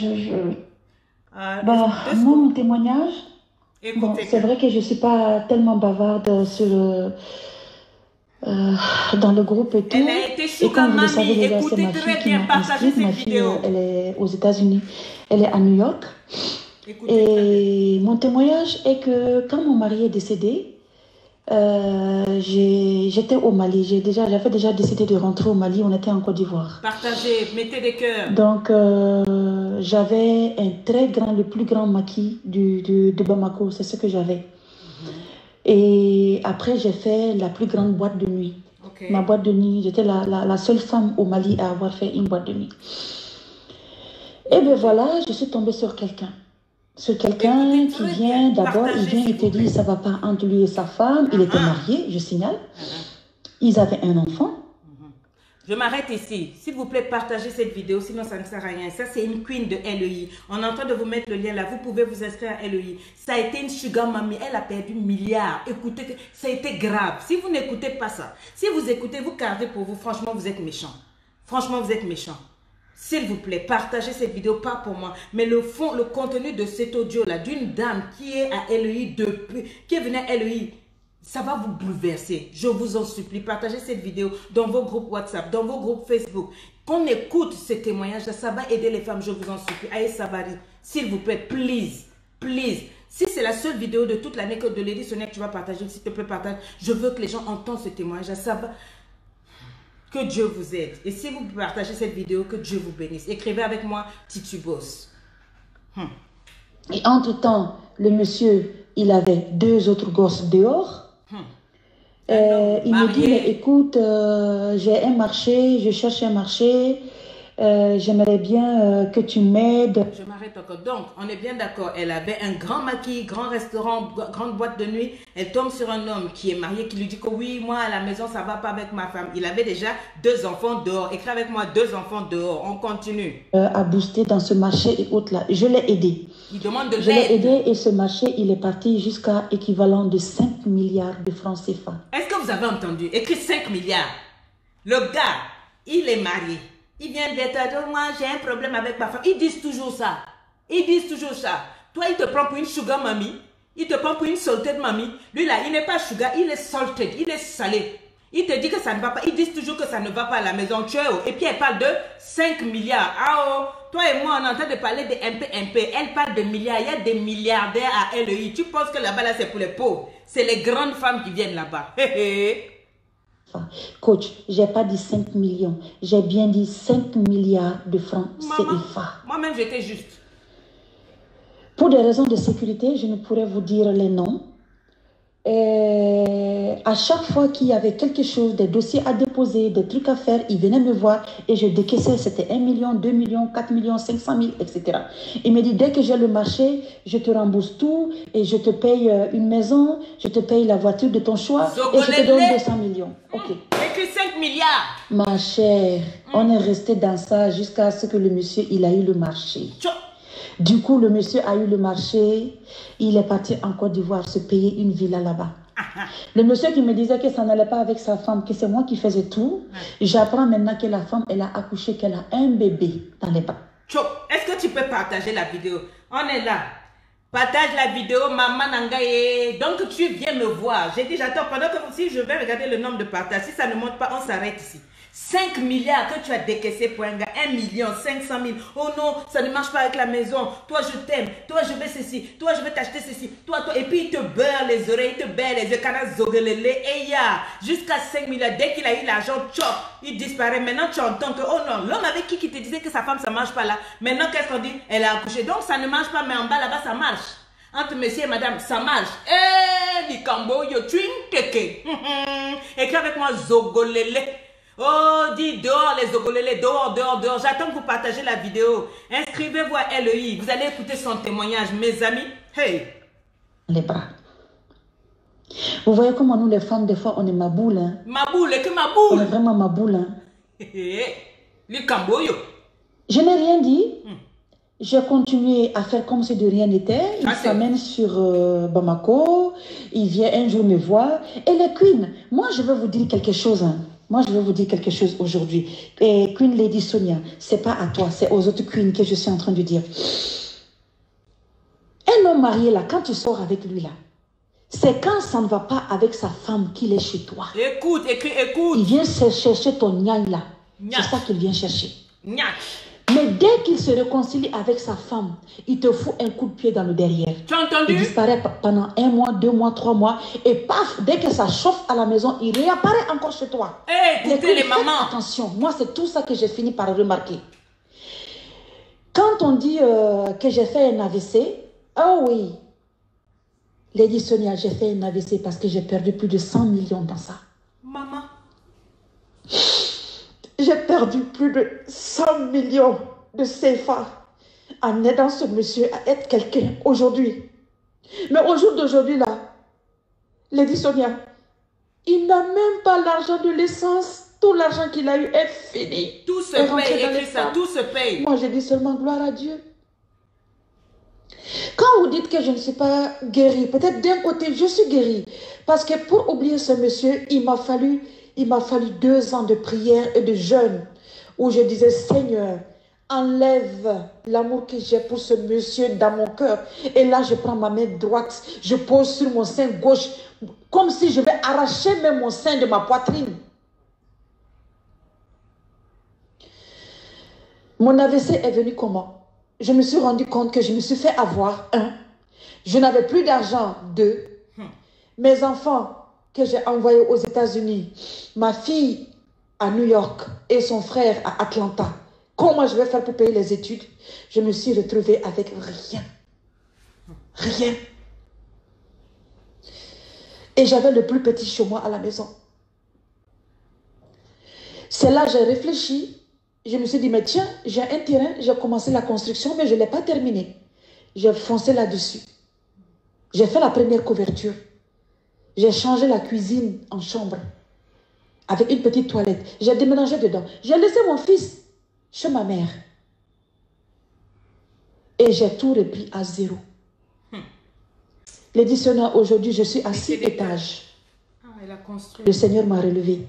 moi, mon témoignage, écoutez, c'est vrai que je ne suis pas tellement bavarde sur dans le groupe et tout. Elle a été Et comme vous le savez mamie. déjà, c'est Écoutez ma très fille qui bien, m'a partagez inscrite. cette Ma fille, vidéo. elle est aux États-Unis, elle est à New York. Écoutez très bien. Et mon témoignage est que quand mon mari est décédé, j'étais au Mali. J'avais déjà décidé de rentrer au Mali. On était en Côte d'Ivoire. Partagez, mettez des cœurs. Donc, j'avais le plus grand maquis de Bamako. C'est ce que j'avais. Et après, j'ai fait la plus grande boîte de nuit. Okay. Ma boîte de nuit, j'étais la seule femme au Mali à avoir fait une boîte de nuit. Et bien voilà, je suis tombée sur quelqu'un. Sur quelqu'un qui vient, d'abord, il vient et te dit, ça ne va pas entre lui et sa femme. Il était marié, je signale. Ils avaient un enfant. Je m'arrête ici. S'il vous plaît, partagez cette vidéo, sinon ça ne sert à rien. Ça, c'est une queen de LEI. On est en train de vous mettre le lien là. Vous pouvez vous inscrire à LEI. Ça a été une sugar mommy. Elle a perdu milliards. Écoutez, ça a été grave. Si vous n'écoutez pas ça, si vous écoutez, vous gardez pour vous. Franchement, vous êtes méchants. Franchement, vous êtes méchants. S'il vous plaît, partagez cette vidéo, pas pour moi, mais le fond, le contenu de cet audio-là, d'une dame qui est à LEI qui est venue à LEI, ça va vous bouleverser. Je vous en supplie, partagez cette vidéo dans vos groupes WhatsApp, dans vos groupes Facebook. Qu'on écoute ces témoignages-là, ça va aider les femmes, je vous en supplie. Aïe Sabari, s'il vous plaît, please, please. Si c'est la seule vidéo de toute l'année que de Lady Sonia que tu vas partager, s'il te plaît, partage. Je veux que les gens entendent ce témoignage-là, ça va... Que Dieu vous aide. Et si vous partagez cette vidéo, que Dieu vous bénisse. Écrivez avec moi, Titubos. Et entre-temps, le monsieur, il avait 2 autres gosses dehors. Il me dit, mais écoute, j'ai un marché, je cherche un marché. J'aimerais bien que tu m'aides. Je m'arrête encore. Donc, on est bien d'accord. Elle avait un grand maquis, grand restaurant, grande boîte de nuit. Elle tombe sur un homme qui est marié, qui lui dit que oui, moi à la maison, ça va pas avec ma femme. Il avait déjà 2 enfants dehors. Écris avec moi, 2 enfants dehors. On continue. À booster dans ce marché et autres là. Je l'ai aidé. Il demande de l'aide. Je l'ai aidé et ce marché, il est parti jusqu'à équivalent de 5 milliards de francs CFA. Est-ce que vous avez entendu? Écrit 5 milliards. Le gars, il est marié. Il vient d'être, moi j'ai un problème avec ma femme. Ils disent toujours ça. Ils disent toujours ça. Toi, il te prend pour une sugar mamie. Il te prend pour une salted mamie. Lui là, il n'est pas sugar, il est salted, il est salé. Il te dit que ça ne va pas. Ils disent toujours que ça ne va pas à la maison. Tu es où? Et puis elle parle de 5 milliards. Ah oh, toi et moi, on est en train de parler de MP. Elle parle de milliards. Il y a des milliardaires à LEI. Tu penses que là-bas, là, c'est pour les pauvres. C'est les grandes femmes qui viennent là-bas. CFA. Coach, j'ai pas dit 5 millions. J'ai bien dit 5 milliards de francs CFA. Moi-même, j'étais juste. Pour des raisons de sécurité, je ne pourrais vous dire les noms. Et à chaque fois qu'il y avait quelque chose, des dossiers à déposer, des trucs à faire, il venait me voir et je décaissais, c'était 1 million, 2 millions, 4 millions, 500 000, etc. Il me dit, dès que j'ai le marché, je te rembourse tout et je te paye une maison, je te paye la voiture de ton choix et je te donne 200 millions. Ok. Et que 5 milliards. Ma chère, on est resté dans ça jusqu'à ce que le monsieur, il a eu le marché. Du coup, le monsieur a eu le marché, il est parti en Côte d'Ivoire se payer une villa là-bas. Le monsieur qui me disait que ça n'allait pas avec sa femme, que c'est moi qui faisais tout, j'apprends maintenant que la femme, elle a accouché, qu'elle a un bébé dans les bras. Est-ce que tu peux partager la vidéo? On est là. Partage la vidéo, Maman Nangaye. Donc, tu viens me voir. J'ai dit, j'attends pendant que si je vais regarder le nombre de partages. Si ça ne monte pas, on s'arrête ici. 5 milliards que tu as décaissé pour un gars, 1 million, 500 000. Oh non, ça ne marche pas avec la maison. Toi, je t'aime. Toi, je veux ceci. Toi, je veux t'acheter ceci. Toi. Et puis, il te beurre les oreilles, il te beurre les yeux. Et ya, jusqu'à 5 milliards. Dès qu'il a eu l'argent, chop, il disparaît. Maintenant, tu entends que, oh non, l'homme avec qui te disait que sa femme, ça ne marche pas là. Maintenant, qu'est-ce qu'on dit? Elle a accouché. Donc, ça ne marche pas, mais en bas, là-bas, ça marche. Entre monsieur et madame, ça marche. Eh, Nikambo, yo, tu keke. Écris avec moi, Zogolele. Oh, dis dehors les Zogolele, dehors. J'attends que vous partagez la vidéo. Inscrivez-vous à LEI. Vous allez écouter son témoignage, mes amis. Hey. Les bras. Vous voyez comment nous, les femmes, des fois, on est maboule. Hein? Maboule, que maboule. On est vraiment maboule. Hein? Nikambo, yo. Je n'ai rien dit. J'ai continué à faire comme si de rien n'était. Il s'amène sur Bamako. Il vient un jour me voir. Et les queens, moi je veux vous dire quelque chose. Hein. Moi je veux vous dire quelque chose aujourd'hui. Et Queen Lady Sonia, c'est pas à toi, c'est aux autres queens que je suis en train de dire. Un homme marié là, quand tu sors avec lui là, c'est quand ça ne va pas avec sa femme qu'il est chez toi. Écoute. Il vient chercher ton gnagne là. C'est ça qu'il vient chercher. Mais dès qu'il se réconcilie avec sa femme, il te fout un coup de pied dans le derrière. Tu as entendu? Il disparaît pendant 1 mois, 2 mois, 3 mois. Et paf, dès que ça chauffe à la maison, il réapparaît encore chez toi. Écoutez les mamans. Attention, moi c'est tout ça que j'ai fini par remarquer. Quand on dit que j'ai fait un AVC, oh oui, Lady Sonia, j'ai fait un AVC parce que j'ai perdu plus de 100 millions dans ça. Maman. J'ai perdu plus de 100 millions de CFA en aidant ce monsieur à être quelqu'un aujourd'hui. Mais au jour d'aujourd'hui, là, Lady Sonia, il n'a même pas l'argent de l'essence. Tout l'argent qu'il a eu est fini. Tout se paye, écris ça, tout se paye. Moi, je dis seulement gloire à Dieu. Quand vous dites que je ne suis pas guérie, peut-être d'un côté, je suis guérie. Parce que pour oublier ce monsieur, il m'a fallu 2 ans de prière et de jeûne où je disais, Seigneur, enlève l'amour que j'ai pour ce monsieur dans mon cœur. Et là, je prends ma main droite, je pose sur mon sein gauche, comme si je vais arracher même mon sein de ma poitrine. Mon AVC est venu comment? Je me suis rendu compte que je me suis fait avoir. 1. Je n'avais plus d'argent. 2. Mes enfants que j'ai envoyés aux États-Unis, ma fille à New York et son frère à Atlanta. Comment je vais faire pour payer les études? Je me suis retrouvée avec rien. Rien. Et j'avais le plus petit chez moi à la maison. C'est là que j'ai réfléchi. Je me suis dit, mais tiens, j'ai un terrain, j'ai commencé la construction, mais je ne l'ai pas terminé. J'ai foncé là-dessus. J'ai fait la première couverture. J'ai changé la cuisine en chambre avec une petite toilette. J'ai déménagé dedans. J'ai laissé mon fils chez ma mère. Et j'ai tout repris à 0. L'éditionnaire, aujourd'hui, je suis à 6 étages. Le Seigneur m'a relevé.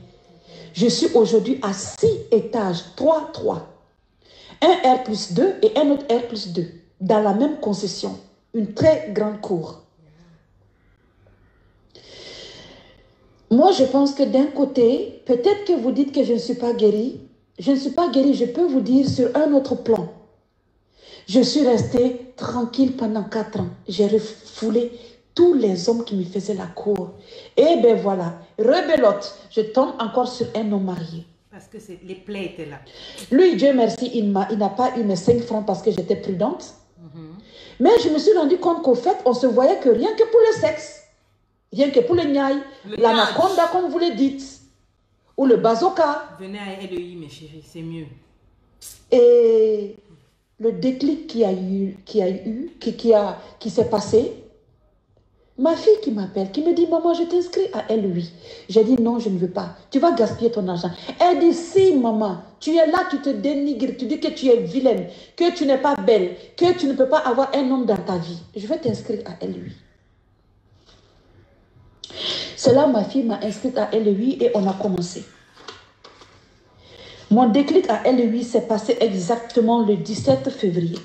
Je suis aujourd'hui à 6 étages, 3. Un R+2 et un autre R+2. Dans la même concession. Une très grande cour. Moi, je pense que d'un côté, peut-être que vous dites que je ne suis pas guérie. Je ne suis pas guérie, je peux vous dire sur un autre plan. Je suis restée tranquille pendant 4 ans. J'ai refoulé tous les hommes qui me faisaient la cour. Et ben voilà, rebelote, je tombe encore sur un homme marié. Parce que les plaies étaient là. Lui, Dieu merci, il n'a pas eu mes 5 francs parce que j'étais prudente. Mais je me suis rendu compte qu'au fait, on se voyait que rien que pour le sexe, rien que pour le niaï, l'anaconda comme vous le dites, ou le bazooka. Venez à LEI, mes chéris, c'est mieux. Et le déclic qui s'est passé, ma fille qui m'appelle, qui me dit, maman, je t'inscris à LEI. J'ai dit, non, je ne veux pas. Tu vas gaspiller ton argent. Elle dit, si, maman, tu es là, tu te dénigres, tu dis que tu es vilaine, que tu n'es pas belle, que tu ne peux pas avoir un homme dans ta vie. Je vais t'inscrire à LEI. C'est là ma fille m'a inscrite à LEI et on a commencé. Mon déclic à LEI s'est passé exactement le 17 février.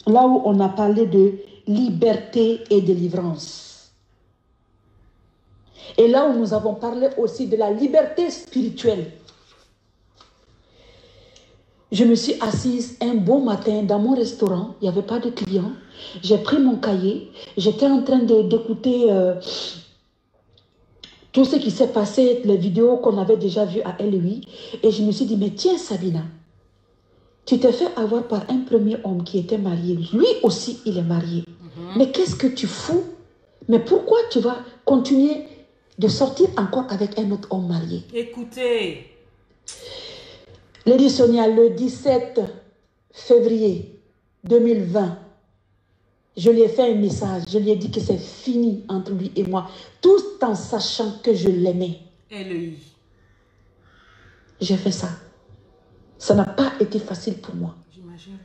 Là où on a parlé de liberté et délivrance. Et là où nous avons parlé aussi de la liberté spirituelle. Je me suis assise un beau matin dans mon restaurant, il n'y avait pas de clients. J'ai pris mon cahier, j'étais en train d'écouter tout ce qui s'est passé, les vidéos qu'on avait déjà vues à LEI. Et je me suis dit, mais tiens Sabina, tu t'es fait avoir par un premier homme qui était marié. Lui aussi, il est marié. Mais qu'est-ce que tu fous? Mais pourquoi tu vas continuer de sortir encore avec un autre homme marié? Écoutez. Lady Sonia, le 17 février 2020, je lui ai fait un message. Je lui ai dit que c'est fini entre lui et moi, tout en sachant que je l'aimais. LEI. J'ai fait ça. Ça n'a pas été facile pour moi. J'imagine.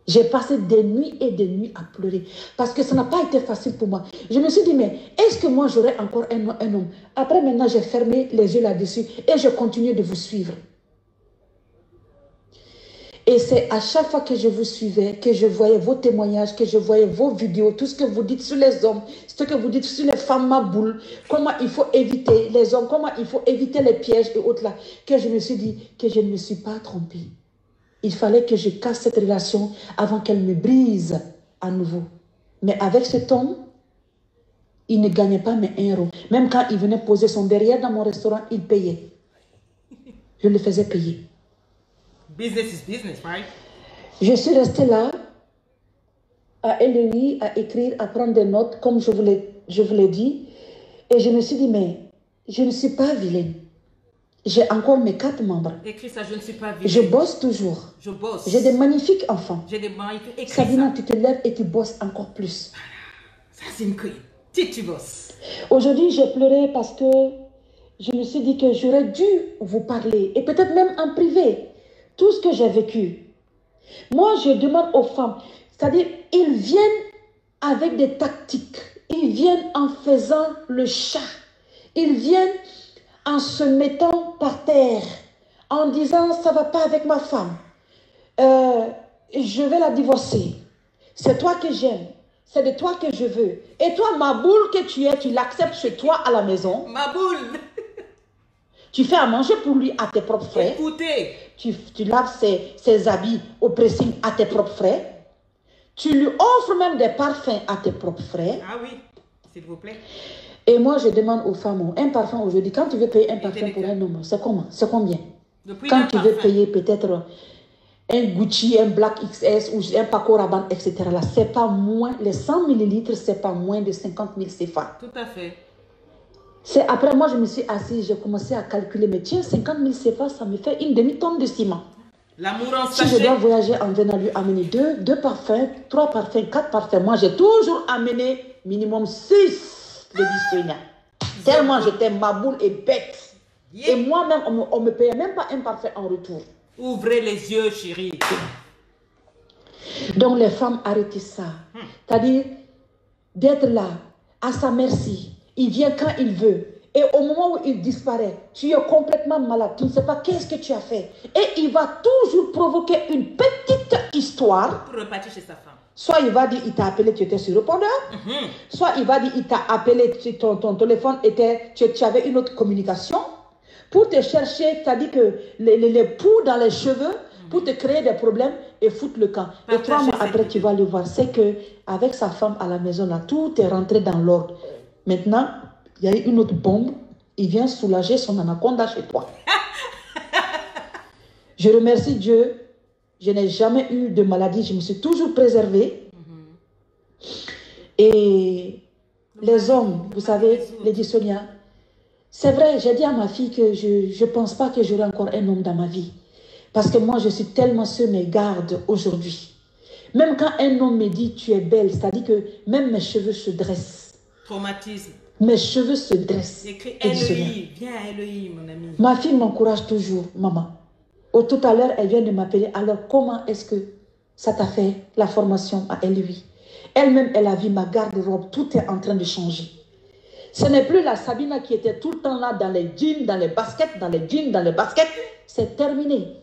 J'ai passé des nuits et des nuits à pleurer parce que ça n'a pas été facile pour moi. Je me suis dit, mais est-ce que moi j'aurai encore un homme? Après maintenant, j'ai fermé les yeux là-dessus et je continue de vous suivre. Et c'est à chaque fois que je vous suivais, que je voyais vos témoignages, que je voyais vos vidéos, tout ce que vous dites sur les hommes, ce que vous dites sur les femmes maboules, comment il faut éviter les hommes, comment il faut éviter les pièges et autres là, que je me suis dit que je ne me suis pas trompée. Il fallait que je casse cette relation avant qu'elle me brise à nouveau. Mais avec cet homme, il ne gagnait pas mes 1 euro. Même quand il venait poser son derrière dans mon restaurant, il payait. Je le faisais payer. Business is business, right? Je suis restée là, à LEI, à écrire, à prendre des notes, comme je vous l'ai dit. Et je me suis dit, mais je ne suis pas vilaine. J'ai encore mes 4 membres. Écris ça, je ne suis pas vilaine. Je bosse toujours. Je bosse. J'ai des magnifiques enfants. J'ai des magnifiques. Écris Sabina, ça. tu te lèves et tu bosses encore plus. Ça, c'est une queen. Tu bosses. Aujourd'hui, j'ai pleuré parce que je me suis dit que j'aurais dû vous parler. Et peut-être même en privé. Tout ce que j'ai vécu. Moi, je demande aux femmes. C'est-à-dire, ils viennent avec des tactiques. Ils viennent en faisant le chat. Ils viennent en se mettant par terre, en disant ça ne va pas avec ma femme, je vais la divorcer, c'est toi que j'aime, c'est de toi que je veux. Et toi, ma boule que tu es, tu l'acceptes chez toi à la maison. Ma boule. Tu fais à manger pour lui à tes propres frais. Écoutez. Tu laves ses habits au pressing à tes propres frais. Tu lui offres même des parfums à tes propres frais. Ah oui, s'il vous plaît. Et moi, je demande aux femmes, un parfum aujourd'hui, quand tu veux payer un parfum pour un homme, c'est comment? C'est combien? Quand tu veux payer peut-être un Gucci, un Black XS ou un Paco Rabanne, etc. Là, c'est pas moins, les 100 millilitres, c'est pas moins de 50 000 CFA. Tout à fait. C'est après, moi, je me suis assise, j'ai commencé à calculer, mais tiens, 50 000 CFA, ça me fait une demi-tonne de ciment. L'amour en sachet. Si je dois voyager en venant lui amener 2 parfums, 3 parfums, 4 parfums, moi, j'ai toujours amené minimum 6. De Sonia. Tellement j'étais maboule et bête. Yeah. Et moi-même, on me payait même pas un parfum en retour. Ouvrez les yeux, chérie. Donc les femmes, arrêtez ça. C'est-à-dire d'être là, à sa merci. Il vient quand il veut. Et au moment où il disparaît, tu es complètement malade. Tu ne sais pas qu'est-ce que tu as fait. Et il va toujours provoquer une petite histoire. Pour repartir chez sa femme. Soit il va dire, il t'a appelé, tu étais sur répondeur. Soit il va dire, il t'a appelé, ton téléphone était, tu avais une autre communication. Pour te chercher, c'est-à-dire que les poux dans les cheveux, pour te créer des problèmes et foutre le camp. Et 3 mois après, tu vas le voir. C'est qu'avec sa femme à la maison, là, tout est rentré dans l'ordre. Maintenant, il y a eu une autre bombe. Il vient soulager son anaconda chez toi. Je remercie Dieu. Je n'ai jamais eu de maladie. Je me suis toujours préservée. Et les hommes, vous savez, Lady Sonia, c'est vrai, j'ai dit à ma fille que je ne pense pas que j'aurai encore un homme dans ma vie. Parce que moi, je suis tellement sur mes gardes aujourd'hui. Même quand un homme me dit tu es belle, c'est-à-dire que même mes cheveux se dressent. Traumatisme. Mes cheveux se dressent. Écrit LEI, viens à LEI, mon ami. Ma fille m'encourage toujours, maman. Tout à l'heure, elle vient de m'appeler. Alors, comment est-ce que ça t'a fait la formation à LEI? Elle-même, elle a vu ma garde-robe. Tout est en train de changer. Ce n'est plus la Sabina qui était tout le temps là dans les jeans, dans les baskets, dans les jeans, dans les baskets. C'est terminé.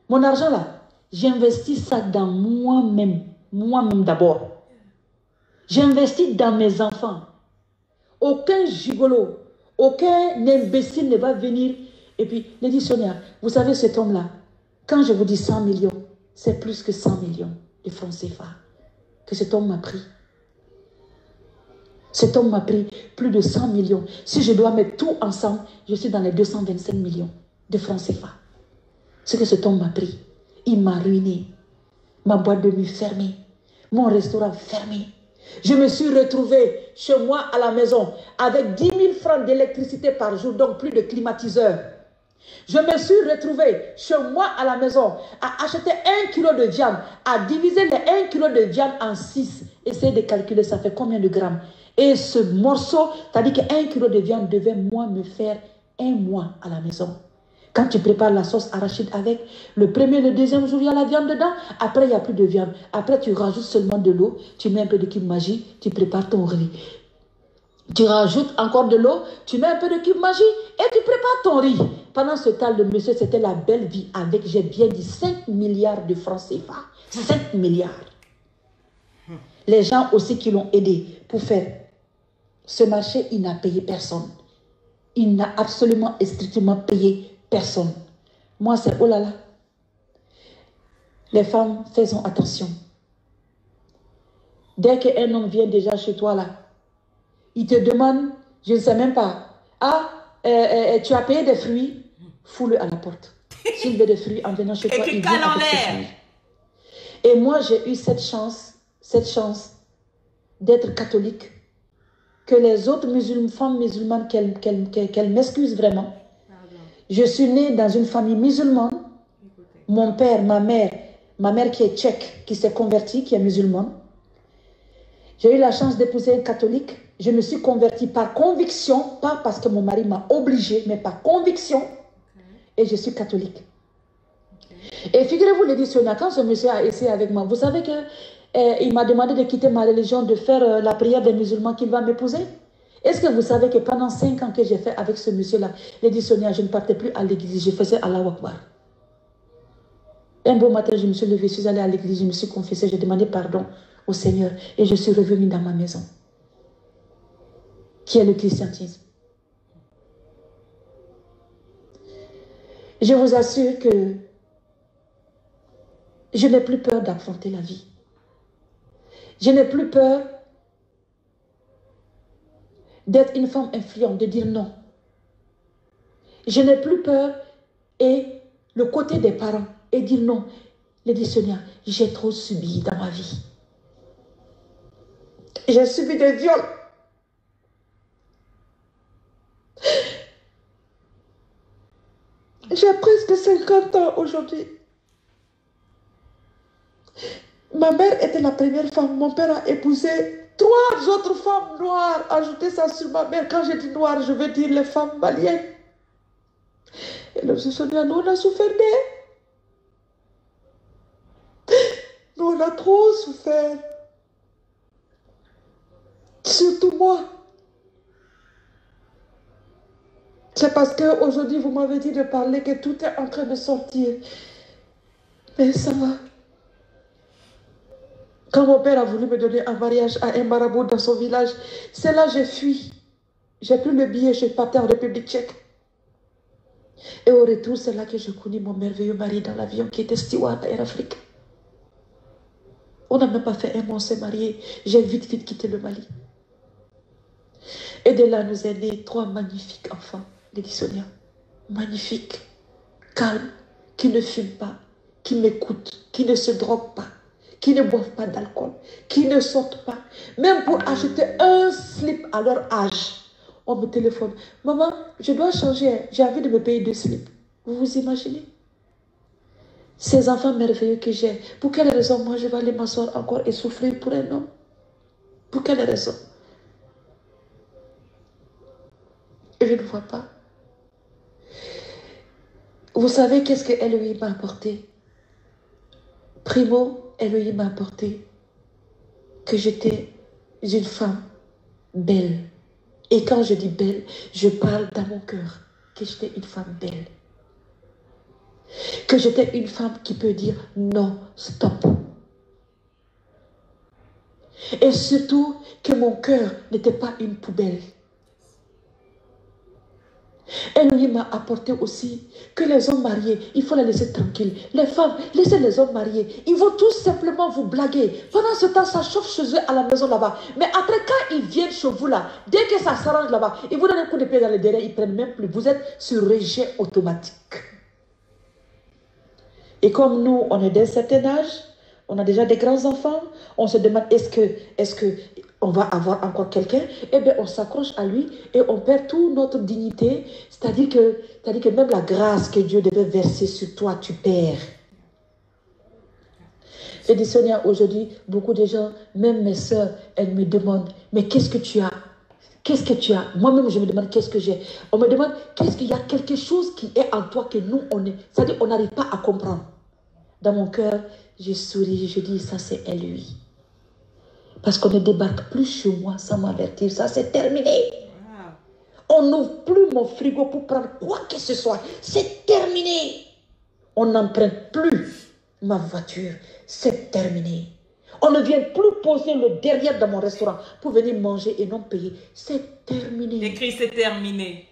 Mon argent là, j'investis ça dans moi-même. Moi-même d'abord. J'investis dans mes enfants. Aucun gigolo, aucun imbécile ne va venir. Et puis, Lady Sonia, vous savez cet homme-là, quand je vous dis 100 millions, c'est plus que 100 millions de francs CFA que cet homme m'a pris. Cet homme m'a pris plus de 100 millions. Si je dois mettre tout ensemble, je suis dans les 225 millions de francs CFA. Ce que cet homme m'a pris, il m'a ruiné. Ma boîte de nuit fermée, mon restaurant fermé. Je me suis retrouvée chez moi à la maison avec 10 000 francs d'électricité par jour, donc plus de climatiseur. Je me suis retrouvée chez moi à la maison à acheter 1 kilo de viande, à diviser les 1 kilo de viande en 6. Essayez de calculer, ça fait combien de grammes. Et ce morceau, c'est-à-dire que 1 kilo de viande devait, moi, me faire 1 mois à la maison. Quand tu prépares la sauce arachide avec, le premier, le deuxième jour, il y a la viande dedans. Après, il n'y a plus de viande. Après, tu rajoutes seulement de l'eau. Tu mets un peu de cube magie. Tu prépares ton riz. Tu rajoutes encore de l'eau. Tu mets un peu de cube magie. Et tu prépares ton riz. Pendant ce temps, le monsieur, c'était la belle vie avec, j'ai bien dit, 5 milliards de francs CFA. 5 milliards. Les gens aussi qui l'ont aidé pour faire ce marché, il n'a payé personne. Il n'a absolument et strictement payé personne. Moi, c'est oh là là. Les femmes, faisons attention. Dès qu'un homme vient déjà chez toi là, il te demande, je ne sais même pas, ah, tu as payé des fruits, fous-le à la porte. S'il veut des fruits, en venant chez toi, il vient avec ses fruits. Et moi, j'ai eu cette chance d'être catholique, que les autres femmes musulmanes, qu'elles m'excusent vraiment. Je suis née dans une famille musulmane. Mon père, ma mère qui est tchèque, qui s'est convertie, qui est musulmane. J'ai eu la chance d'épouser un catholique. Je me suis convertie par conviction, pas parce que mon mari m'a obligée, mais par conviction. Et je suis catholique. Et figurez-vous, Lady Sonia, quand ce monsieur a essayé avec moi, vous savez qu'il m'a demandé de quitter ma religion, de faire la prière des musulmans qu'il va m'épouser. Est-ce que vous savez que pendant 5 ans que j'ai fait avec ce monsieur-là, Lady Sonia, je ne partais plus à l'église, je faisais Allahu Akbar. Un beau matin, je me suis levée, je suis allée à l'église, je me suis confessée, j'ai demandé pardon au Seigneur et je suis revenue dans ma maison, qui est le christianisme. Je vous assure que je n'ai plus peur d'affronter la vie. Je n'ai plus peur d'être une femme influente, de dire non. Je n'ai plus peur et le côté des parents et dire non. Lady Sonia, j'ai trop subi dans ma vie. J'ai subi des viols. J'ai presque 50 ans aujourd'hui. Ma mère était la première femme. Mon père a épousé 3 autres femmes noires. Ajoutez ça sur ma mère. Quand je dis noire, je veux dire les femmes maliennes. Et le Sonia, nous on a souffert Nous on a trop souffert. Surtout moi. C'est parce qu'aujourd'hui vous m'avez dit de parler que tout est en train de sortir. Mais ça va. Quand mon père a voulu me donner un mariage à un marabout dans son village, c'est là que j'ai fui. J'ai pris le billet, je suis partie en République tchèque. Et au retour, c'est là que je connais mon merveilleux mari dans l'avion qui était steward Air Afrique. On n'a même pas fait un mois, on s'est mariés. J'ai vite quitté le Mali. Et de là, nous est nés 3 magnifiques enfants, Lady Sonia. Magnifiques, calmes, qui ne fument pas, qui m'écoutent, qui ne se droguent pas, qui ne boivent pas d'alcool, qui ne sortent pas. Même pour acheter un slip à leur âge, on me téléphone. Maman, je dois changer, j'ai envie de me payer 2 slips. Vous vous imaginez? Ces enfants merveilleux que j'ai, pour quelle raison moi je vais aller m'asseoir encore et souffrir pour un homme? Pour quelle raison? Et je ne vois pas. Vous savez qu'est-ce que Elohim m'a apporté? Primo, Elohim m'a apporté que j'étais une femme belle. Et quand je dis belle, je parle dans mon cœur que j'étais une femme belle. Que j'étais une femme qui peut dire non, stop. Et surtout que mon cœur n'était pas une poubelle. Elohim m'a apporté aussi que les hommes mariés, il faut les laisser tranquilles. Les femmes, laissez les hommes mariés. Ils vont tout simplement vous blaguer. Pendant ce temps, ça chauffe chez eux à la maison là-bas. Mais après, quand ils viennent chez vous là, dès que ça s'arrange là-bas, ils vous donnent un coup de pied dans le derrière, ils ne prennent même plus. Vous êtes sur rejet automatique. Et comme nous, on est d'un certain âge, on a déjà des grands enfants, on se demande est-ce que on va avoir encore quelqu'un? Eh bien, on s'accroche à lui et on perd toute notre dignité. C'est-à-dire que même la grâce que Dieu devait verser sur toi, tu perds. Je dis Sonia, aujourd'hui, beaucoup de gens, même mes soeurs, elles me demandent, mais qu'est-ce que tu as? Qu'est-ce que tu as? Moi-même, je me demande qu'est-ce que j'ai. On me demande, qu'est-ce qu'il y a quelque chose qui est en toi que nous, on est. C'est-à-dire qu'on n'arrive pas à comprendre. Dans mon cœur, je souris, je dis, ça c'est elle, lui. Parce qu'on ne débarque plus chez moi sans m'avertir. Ça, c'est terminé. On n'ouvre plus mon frigo pour prendre quoi que ce soit. C'est terminé. On n'emprunte plus ma voiture. C'est terminé. On ne vient plus poser le derrière dans mon restaurant pour venir manger et non payer. C'est terminé. Écrit, c'est terminé.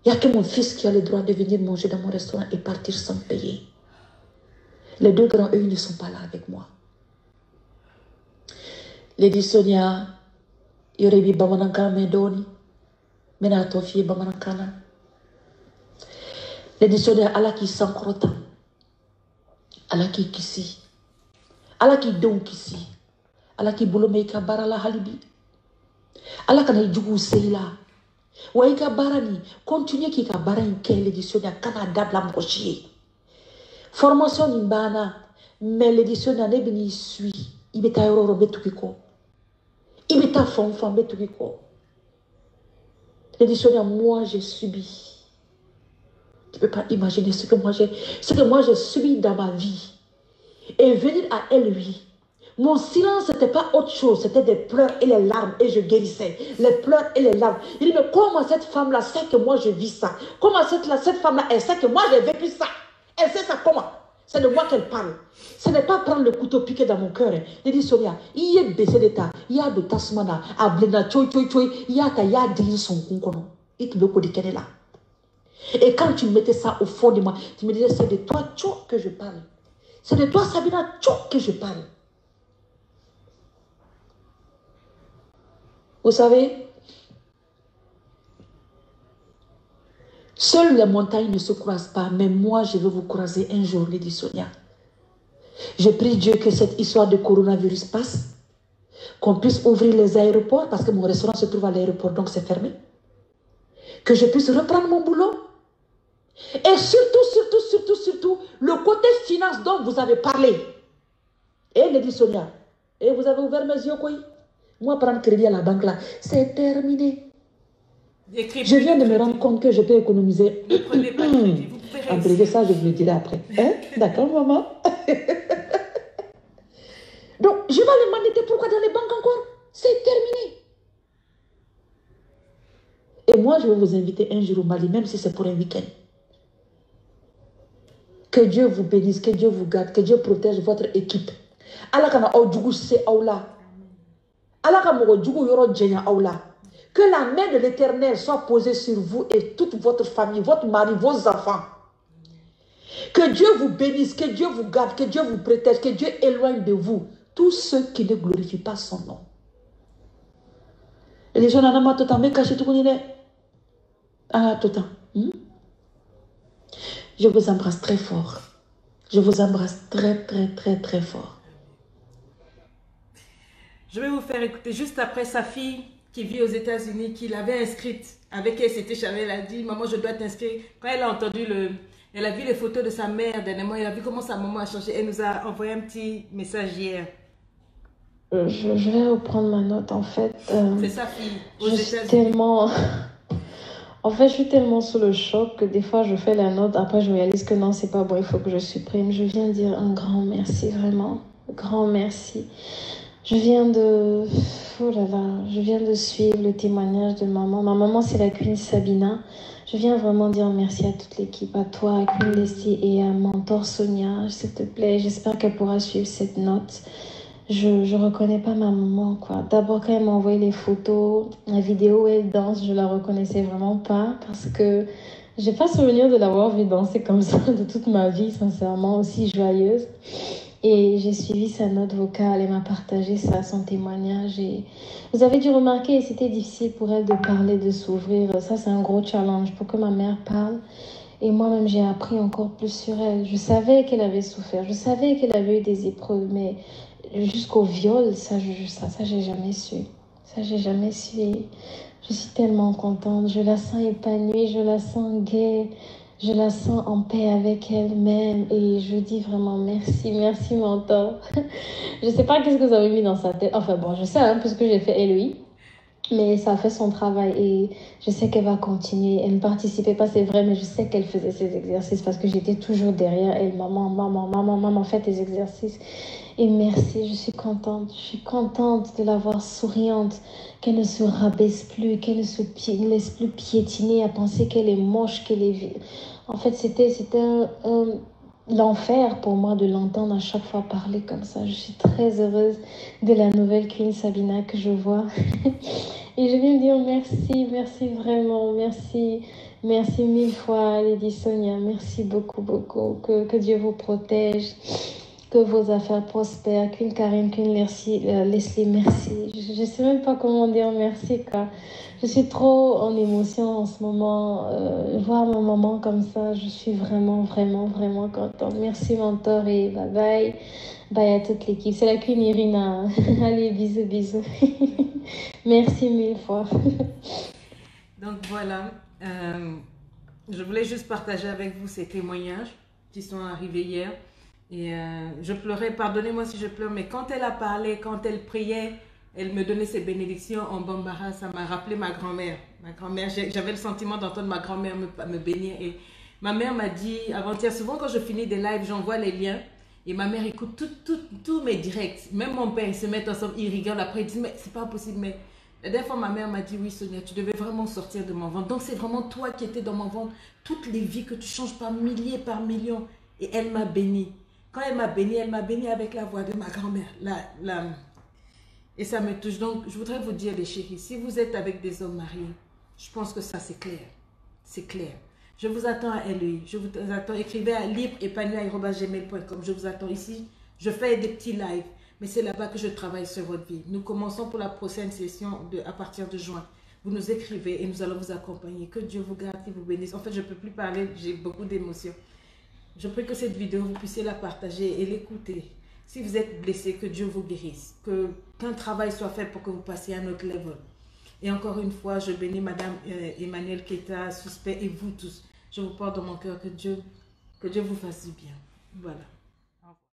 Il n'y a que mon fils qui a le droit de venir manger dans mon restaurant et partir sans payer. Les 2 grands, eux, ils ne sont pas là avec moi. Lady Sonia, yorebi bamananka medoni, mena tofi bamanankana. Lady Sonia, ala ki sankrota, ala ki kisi, ala ki don kisi, ala ki bulomeka barala halibi, ala kana jugu seila. Waika barani, continue ki ka barani ke Lady Sonia, kana dabla mkoshie. Formation nimbana, mais l'édition d'année bini suit. Il est à Euro Betukiko. Il est à Fonfon Betukiko. L'édition, moi j'ai subi. Tu ne peux pas imaginer ce que moi j'ai subi dans ma vie. Et venir à elle, lui. Mon silence, ce n'était pas autre chose. C'était des pleurs et les larmes. Et je guérissais. Les pleurs et les larmes. Il dit, mais comment cette femme-là sait que moi je vis ça? Comment cette femme-là, elle sait que moi j'ai vécu ça? Elle sait ça comment? C'est de moi qu'elle parle. Ce n'est pas prendre le couteau piqué dans mon cœur. Il dit Sonia, il y a baissé d'état, il y a de tasmana, à blena choi, il y a dit son concono. Et tu veux qu'on là. Et quand tu mettais ça au fond de moi, tu me disais, c'est de toi, Tcho, que je parle. C'est de toi, Sabina, Tcho, que je parle. Vous savez, seules les montagnes ne se croisent pas, mais moi, je veux vous croiser un jour, Lady Sonia. Je prie Dieu que cette histoire de coronavirus passe, qu'on puisse ouvrir les aéroports, parce que mon restaurant se trouve à l'aéroport, donc c'est fermé. Que je puisse reprendre mon boulot. Et surtout, le côté finance dont vous avez parlé. Et Lady Sonia, et vous avez ouvert mes yeux, quoi. Moi, prendre crédit à la banque, là, c'est terminé. Je viens de me rendre compte que je peux économiser. Ne prenez pas de crédit, vous pouvez réussir. Après ça, je vous le dirai après. Hein? D'accord, maman? Donc, je vais les mandater. Pourquoi dans les banques encore? C'est terminé. Et moi, je vais vous inviter un jour au Mali, même si c'est pour un week-end. Que Dieu vous bénisse, que Dieu vous garde, que Dieu protège votre équipe. Allah kana au djugu se aula. Allah kana mo djugu yoro djenya aula. Que la main de l'Éternel soit posée sur vous et toute votre famille, votre mari, vos enfants. Que Dieu vous bénisse, que Dieu vous garde, que Dieu vous protège, que Dieu éloigne de vous tous ceux qui ne glorifient pas son nom. Et les gens n'ont pas tout le temps caché tout le monde. Ah, tout le temps. Je vous embrasse très fort. Je vous embrasse très, très, très, très fort. Je vais vous faire écouter juste après sa fille qui vit aux États-Unis, qui l'avait inscrite. Avec elle, c'était Chanel. Elle a dit, maman, je dois t'inscrire. Quand elle a entendu elle a vu les photos de sa mère dernièrement, elle a vu comment sa maman a changé. Elle nous a envoyé un petit message hier. Je vais reprendre ma note en fait. C'est sa fille aux je suis États-Unis. tellement... En fait, je suis tellement sous le choc que des fois, je fais la note. Après, je réalise que non, c'est pas bon, il faut que je supprime. Je viens dire un grand merci, vraiment. Grand merci. Je viens de... Oh là là, je viens de suivre le témoignage de maman. Ma maman, c'est la Queen Sabina. Je viens vraiment dire merci à toute l'équipe, à toi, à Queen Leslie et à Mentor Sonia. S'il te plaît, j'espère qu'elle pourra suivre cette note. Je reconnais pas ma maman, quoi. D'abord, quand elle m'a envoyé les photos, la vidéo où elle danse, je la reconnaissais vraiment pas parce que j'ai pas souvenir de l'avoir vue danser comme ça de toute ma vie, sincèrement, aussi joyeuse. Et j'ai suivi sa note vocale, elle m'a partagé ça, son témoignage. Et vous avez dû remarquer, c'était difficile pour elle de parler, de s'ouvrir. Ça, c'est un gros challenge pour que ma mère parle. Et moi-même, j'ai appris encore plus sur elle. Je savais qu'elle avait souffert, je savais qu'elle avait eu des épreuves, mais jusqu'au viol, ça, j'ai jamais su. Ça, j'ai jamais su. Et je suis tellement contente. Je la sens épanouie, je la sens gaie. Je la sens en paix avec elle-même et je dis vraiment merci, merci Mentor. Je ne sais pas qu'est-ce que vous avez mis dans sa tête. Enfin bon, je sais un peu ce que j'ai fait LEI, mais ça a fait son travail et je sais qu'elle va continuer. Elle ne participait pas, c'est vrai, mais je sais qu'elle faisait ses exercices parce que j'étais toujours derrière elle. Maman, faites tes exercices. Et merci, je suis contente de la voir souriante, qu'elle ne se rabaisse plus, qu'elle ne se laisse plus piétiner à penser qu'elle est moche, qu'elle est... En fait, c'était l'enfer pour moi de l'entendre à chaque fois parler comme ça. Je suis très heureuse de la nouvelle Queen Sabina que je vois. Et je viens dire merci vraiment, merci mille fois Lady Sonia, merci beaucoup, que Dieu vous protège. Que vos affaires prospèrent. Queen Karine, Queen Leslie, merci. Je ne sais même pas comment dire merci, quoi. Je suis trop en émotion en ce moment. Voir ma maman comme ça, je suis vraiment contente. Merci, Mentor, et bye bye. Bye à toute l'équipe. C'est la Queen Irina. Allez, bisous. Merci mille fois. Donc voilà, je voulais juste partager avec vous ces témoignages qui sont arrivés hier. Et je pleurais, pardonnez-moi si je pleure, mais quand elle a parlé, quand elle priait, elle me donnait ses bénédictions en bambara, ça m'a rappelé ma grand-mère. J'avais le sentiment d'entendre ma grand-mère me bénir. Et ma mère m'a dit avant-hier, souvent quand je finis des lives, j'envoie les liens. Et ma mère écoute tous mes directs. Même mon père, ils se mettent ensemble, ils rigolent. Après, ils disent, mais c'est pas possible. Mais la dernière fois, ma mère m'a dit, oui Sonia, tu devais vraiment sortir de mon ventre. Donc c'est vraiment toi qui étais dans mon ventre. Toutes les vies que tu changes par milliers, par millions. Et elle m'a bénie. Quand elle m'a bénie avec la voix de ma grand-mère. Et ça me touche. Donc, je voudrais vous dire, les chéris, si vous êtes avec des hommes mariés, je pense que ça, c'est clair. C'est clair. Je vous attends à LEI. Je vous attends. Écrivez à libreépanouie@gmail.com. Je vous attends ici. Je fais des petits lives. Mais c'est là-bas que je travaille sur votre vie. Nous commençons pour la prochaine session à partir de juin. Vous nous écrivez et nous allons vous accompagner. Que Dieu vous garde et vous bénisse. En fait, je ne peux plus parler. J'ai beaucoup d'émotions. Je prie que cette vidéo, vous puissiez la partager et l'écouter. Si vous êtes blessé, que Dieu vous guérisse. Qu'un travail soit fait pour que vous passiez à un autre level. Et encore une fois, je bénis Madame Emmanuel Keta, suspect et vous tous. Je vous porte dans mon cœur que Dieu vous fasse du bien. Voilà.